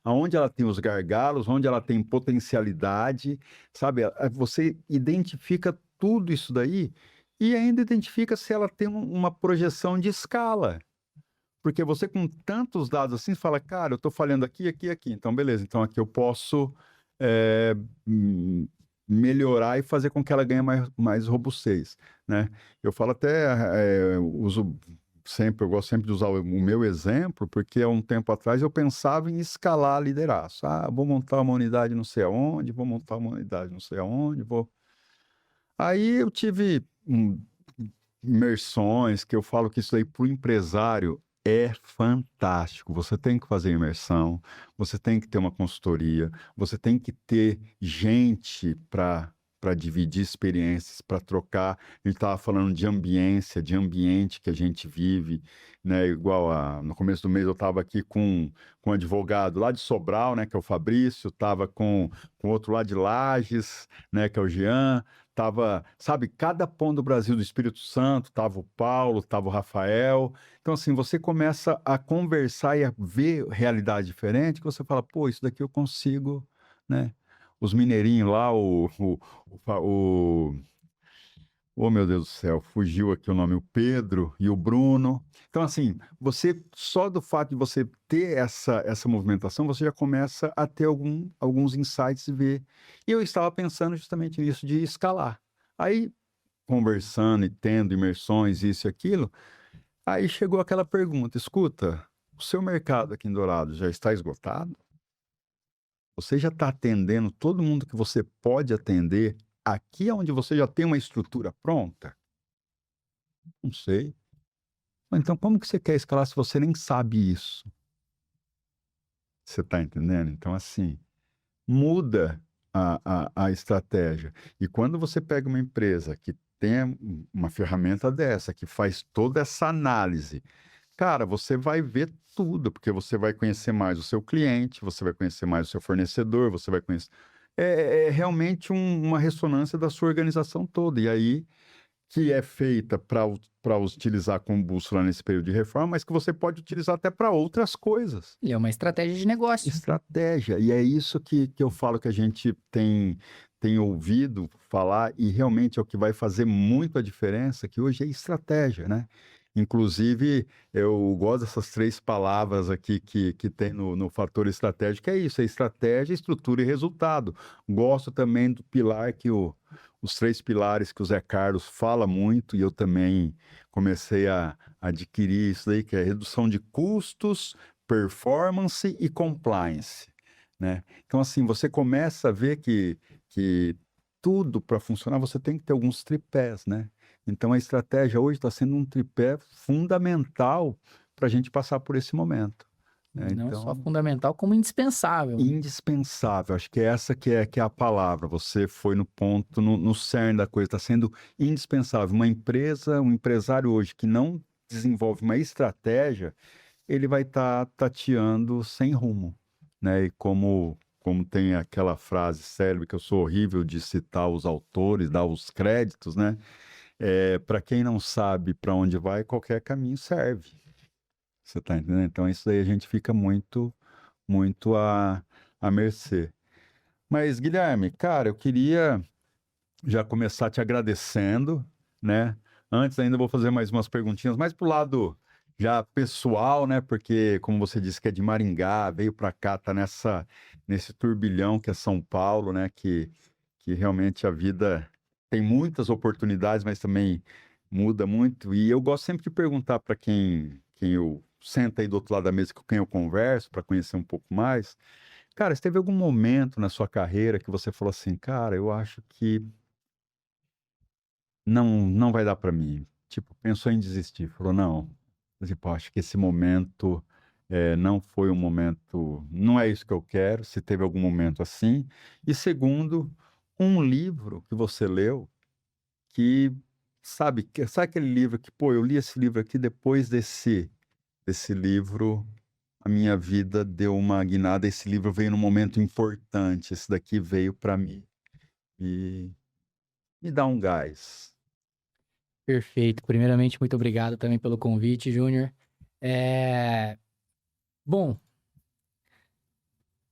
aonde ela tem os gargalos, onde ela tem potencialidade, sabe? Você identifica tudo isso daí e ainda identifica se ela tem uma projeção de escala. Porque você, com tantos dados assim, fala, cara, eu estou falhando aqui, aqui, aqui. Então, beleza. Então, aqui eu posso eh, hum, melhorar e fazer com que ela ganhe mais robustez, né? Eu falo até, eu gosto sempre de usar o meu exemplo, porque há um tempo atrás eu pensava em escalar liderança. Vou montar uma unidade não sei aonde, vou montar uma unidade não sei aonde, vou... Aí eu tive imersões, que eu falo que isso aí para o empresário é fantástico. Você tem que fazer imersão, você tem que ter uma consultoria, você tem que ter gente para dividir experiências, para trocar. A gente estava falando de ambiência, de ambiente que a gente vive, né? No começo do mês eu estava aqui com um advogado lá de Sobral, né? Que é o Fabrício, estava com outro lá de Lages, né? Que é o Jean. Tava, sabe, cada ponto do Brasil do Espírito Santo, tava o Paulo, tava o Rafael. Então, assim, você começa a conversar e a ver realidade diferente, que você fala, pô, isso daqui eu consigo, né? Os mineirinhos lá, oh, meu Deus do céu, fugiu aqui o nome, o Pedro e o Bruno. Então, assim, só do fato de você ter essa movimentação, você já começa a ter alguns insights e ver. E eu estava pensando justamente nisso, de escalar. Aí, conversando e tendo imersões, isso e aquilo, aí chegou aquela pergunta, escuta, o seu mercado aqui em Dourados já está esgotado? Você já está atendendo todo mundo que você pode atender aqui onde você já tem uma estrutura pronta? Não sei. Então, como que você quer escalar se você nem sabe isso? Você está entendendo? Então, assim, muda a estratégia. E quando você pega uma empresa que tem uma ferramenta dessa, que faz toda essa análise, cara, você vai ver tudo, porque você vai conhecer mais o seu cliente, você vai conhecer mais o seu fornecedor, você vai conhecer. É realmente uma ressonância da sua organização toda. E aí que é feita para utilizar como bússola nesse período de reforma, mas que você pode utilizar até para outras coisas. Ele é uma estratégia de negócio. Estratégia. E é isso que eu falo que a gente tem ouvido falar, e realmente é o que vai fazer muito a diferença, que hoje é estratégia, né? Inclusive, eu gosto dessas 3 palavras aqui que tem no fator estratégico, é isso, é estratégia, estrutura e resultado. Gosto também do pilar os 3 pilares que o Zé Carlos fala muito, e eu também comecei a adquirir isso aí, que é redução de custos, performance e compliance, né? Então, assim, você começa a ver que tudo para funcionar, você tem que ter alguns tripés, né? Então, a estratégia hoje está sendo um tripé fundamental para a gente passar por esse momento, né? Não só Então, fundamental, como indispensável. indispensável, acho que é essa que é a palavra. Você foi no ponto, no cerne da coisa, está sendo indispensável. Uma empresa, um empresário hoje que não desenvolve uma estratégia, ele vai estar tateando sem rumo, né? E como tem aquela frase célebre, que eu sou horrível de citar os autores, dar os créditos, né? Para quem não sabe para onde vai, qualquer caminho serve. Você tá entendendo? Então isso aí a gente fica muito, muito à mercê. Mas, Guilherme, cara, eu queria já começar te agradecendo, né? Antes ainda vou fazer mais umas perguntinhas, mais pro lado já pessoal, né? Porque, como você disse que é de Maringá, veio para cá, tá nesse turbilhão que é São Paulo, né? Que realmente a vida tem muitas oportunidades, mas também muda muito. E eu gosto sempre de perguntar para quem eu senta aí do outro lado da mesa, com quem eu converso, para conhecer um pouco mais. Cara, se teve algum momento na sua carreira que você falou assim, cara, eu acho que não vai dar para mim. Tipo, pensou em desistir, falou, não, tipo, acho que esse momento não foi um momento, não é isso que eu quero, se teve algum momento assim. E segundo, um livro que você leu que, sabe aquele livro que, pô, eu li esse livro aqui depois desse livro, a minha vida deu uma guinada, esse livro veio num momento importante, esse daqui veio para mim e me dá um gás. Perfeito. Primeiramente, muito obrigado também pelo convite, Júnior. É... Bom,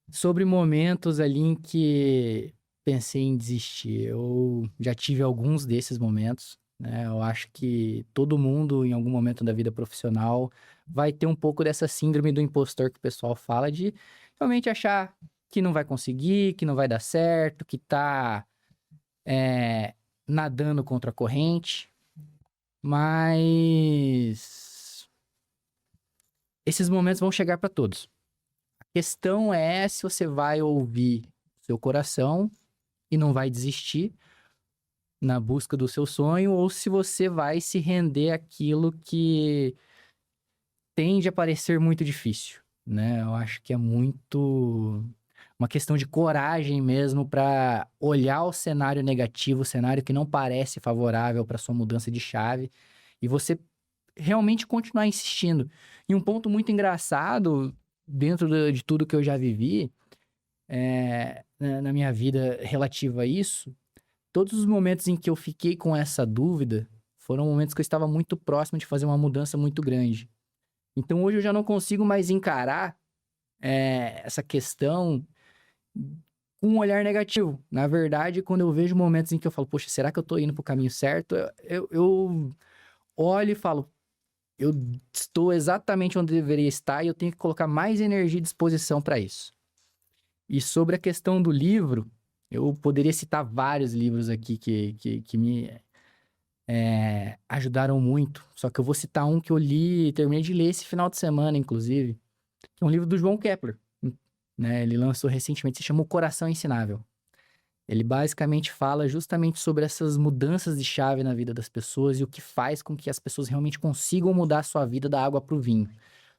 sobre momentos ali em que pensei em desistir, eu já tive alguns desses momentos, né? Eu acho que todo mundo, em algum momento da vida profissional, vai ter um pouco dessa síndrome do impostor que o pessoal fala de realmente achar que não vai conseguir, que não vai dar certo, que tá, nadando contra a corrente. Mas esses momentos vão chegar para todos. A questão é se você vai ouvir seu coração e não vai desistir na busca do seu sonho, ou se você vai se render àquilo que tende a parecer muito difícil, né? Eu acho que é muito uma questão de coragem mesmo para olhar o cenário negativo, o cenário que não parece favorável para sua mudança de chave, e você realmente continuar insistindo. E um ponto muito engraçado, dentro de tudo que eu já vivi, na minha vida relativo a isso, todos os momentos em que eu fiquei com essa dúvida foram momentos que eu estava muito próximo de fazer uma mudança muito grande. Então hoje eu já não consigo mais encarar essa questão com um olhar negativo. Na verdade, quando eu vejo momentos em que eu falo, poxa, será que eu tô indo pro caminho certo? Eu olho e falo, eu estou exatamente onde deveria estar e eu tenho que colocar mais energia e disposição para isso. E sobre a questão do livro, eu poderia citar vários livros aqui que me ajudaram muito. Só que eu vou citar um que eu li, terminei de ler esse final de semana, inclusive, que é um livro do João Kepler, né? Ele lançou recentemente, se chama O Coração Ensinável. Ele basicamente fala justamente sobre essas mudanças de chave na vida das pessoas e o que faz com que as pessoas realmente consigam mudar a sua vida da água para o vinho.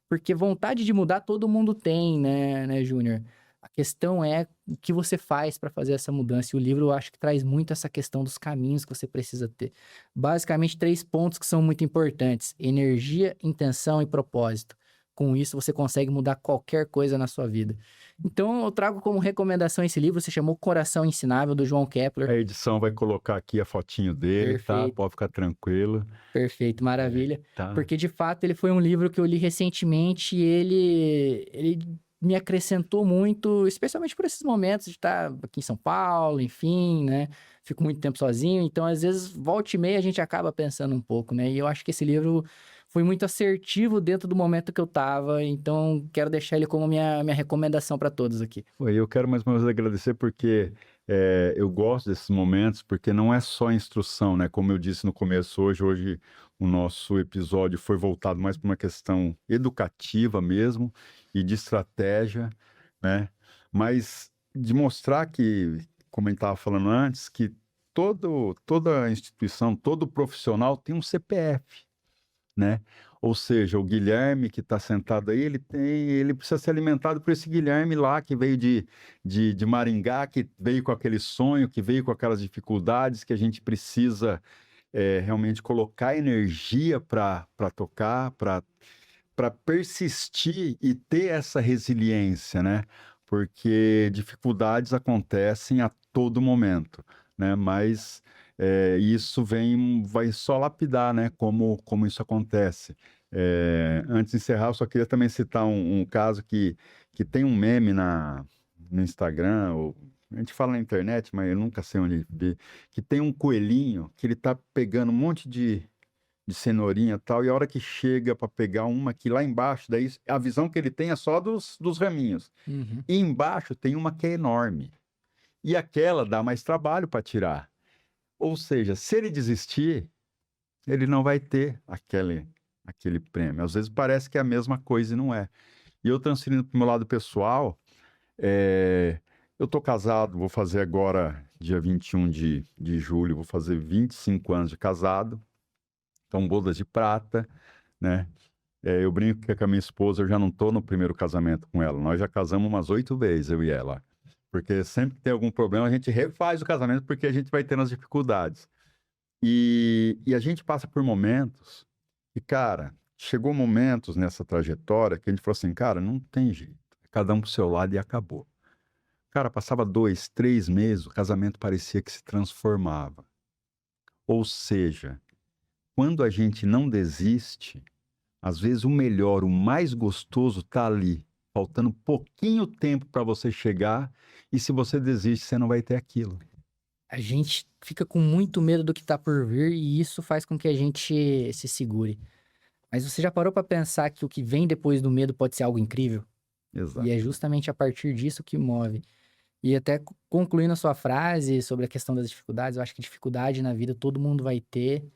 Porque vontade de mudar todo mundo tem, né, Júnior? A questão é o que você faz para fazer essa mudança. E o livro eu acho que traz muito essa questão dos caminhos que você precisa ter. Basicamente, 3 pontos que são muito importantes: energia, intenção e propósito. Com isso, você consegue mudar qualquer coisa na sua vida. Então, eu trago como recomendação esse livro, se chamou Coração Ensinável, do João A Kepler. edição vai colocar aqui a fotinho dele, tá? Perfeito, Pode ficar tranquilo. perfeito, maravilha. Tá. Porque, de fato, ele foi um livro que eu li recentemente e ele me acrescentou muito, especialmente por esses momentos de estar aqui em São Paulo, enfim, né? Fico muito tempo sozinho, então, às vezes, volta e meia, a gente acaba pensando um pouco, né? E eu acho que esse livro foi muito assertivo dentro do momento que eu tava, então quero deixar ele como minha recomendação para todos aqui. Oi, eu quero mais uma vez agradecer porque eu gosto desses momentos, porque não é só instrução, né? Como eu disse no começo, hoje o nosso episódio foi voltado mais para uma questão educativa mesmo e de estratégia, né? Mas de mostrar que, como a gente estava falando antes, que toda instituição, todo profissional tem um CPF, né? Ou seja, o Guilherme que está sentado aí, ele precisa ser alimentado por esse Guilherme lá que veio de Maringá, que veio com aquele sonho, que veio com aquelas dificuldades que a gente precisa realmente colocar energia para tocar, para persistir e ter essa resiliência, né? Porque dificuldades acontecem a todo momento, né? Mas isso vai só lapidar, né? Como isso acontece. Antes de encerrar, eu só queria também citar um caso que tem um meme no Instagram, ou a gente fala na internet, mas eu nunca sei onde ver, que tem um coelhinho que ele tá pegando um monte de cenourinha e tal, e a hora que chega para pegar uma que lá embaixo, daí a visão que ele tem é só dos raminhos. Uhum. E embaixo tem uma que é enorme. E aquela dá mais trabalho para tirar. Ou seja, se ele desistir, ele não vai ter aquele prêmio. Às vezes parece que é a mesma coisa e não é. E eu transferindo para o meu lado pessoal, eu tô casado, vou fazer agora, dia 21 de julho, vou fazer 25 anos de casado. Então, bodas de prata, né? Eu brinco que com a minha esposa eu já não tô no primeiro casamento com ela. Nós já casamos umas 8 vezes, eu e ela. Porque sempre que tem algum problema, a gente refaz o casamento porque a gente vai tendo as dificuldades. E a gente passa por momentos e, cara, chegou momentos nessa trajetória que a gente falou assim, cara, não tem jeito. Cada um pro seu lado e acabou. Cara, passava 2, 3 meses, o casamento parecia que se transformava. Ou seja, quando a gente não desiste, às vezes o melhor, o mais gostoso tá ali, faltando pouquinho tempo para você chegar, e se você desiste, você não vai ter aquilo. A gente fica com muito medo do que tá por vir e isso faz com que a gente se segure. Mas você já parou pra pensar que o que vem depois do medo pode ser algo incrível? Exato. E é justamente a partir disso que move. E até concluindo a sua frase sobre a questão das dificuldades, eu acho que dificuldade na vida todo mundo vai ter,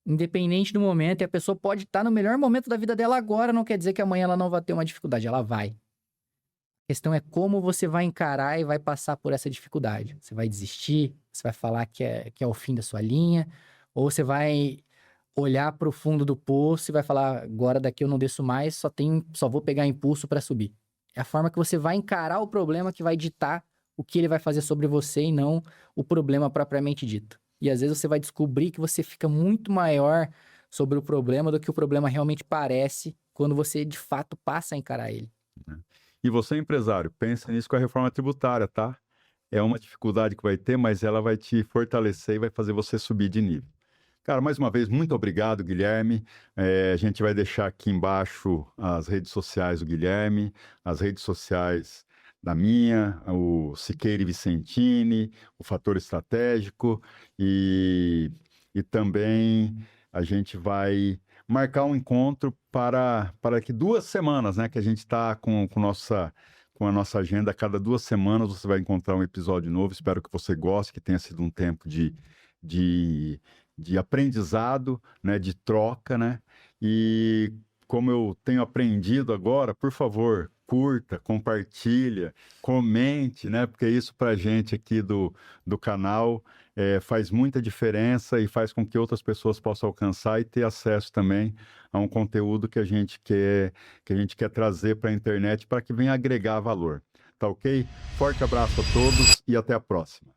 independente do momento, e a pessoa pode estar no melhor momento da vida dela agora, não quer dizer que amanhã ela não vai ter uma dificuldade, ela vai. A questão é como você vai encarar e vai passar por essa dificuldade. Você vai desistir, você vai falar que é o fim da sua linha, ou você vai olhar para o fundo do poço e vai falar, agora daqui eu não desço mais, só vou pegar impulso para subir. É a forma que você vai encarar o problema que vai ditar o que ele vai fazer sobre você e não o problema propriamente dito. E às vezes você vai descobrir que você fica muito maior sobre o problema do que o problema realmente parece quando você de fato passa a encarar ele. E você, empresário, pensa nisso com a reforma tributária, tá? É uma dificuldade que vai ter, mas ela vai te fortalecer e vai fazer você subir de nível. Cara, mais uma vez, muito obrigado, Guilherme. A gente vai deixar aqui embaixo as redes sociais do Guilherme, as redes sociais da minha, o Siqueira e Vicentini, o Fator Estratégico, e também a gente vai marcar um encontro para que 2 semanas, né, que a gente está com a nossa agenda, a cada 2 semanas você vai encontrar um episódio novo. Espero que você goste, que tenha sido um tempo de aprendizado, né, de troca, né? E como eu tenho aprendido agora, por favor, curta, compartilha, comente, né? Porque isso para a gente aqui do canal faz muita diferença e faz com que outras pessoas possam alcançar e ter acesso também a um conteúdo que a gente quer trazer para a internet para que venha agregar valor. Tá ok? Forte abraço a todos e até a próxima.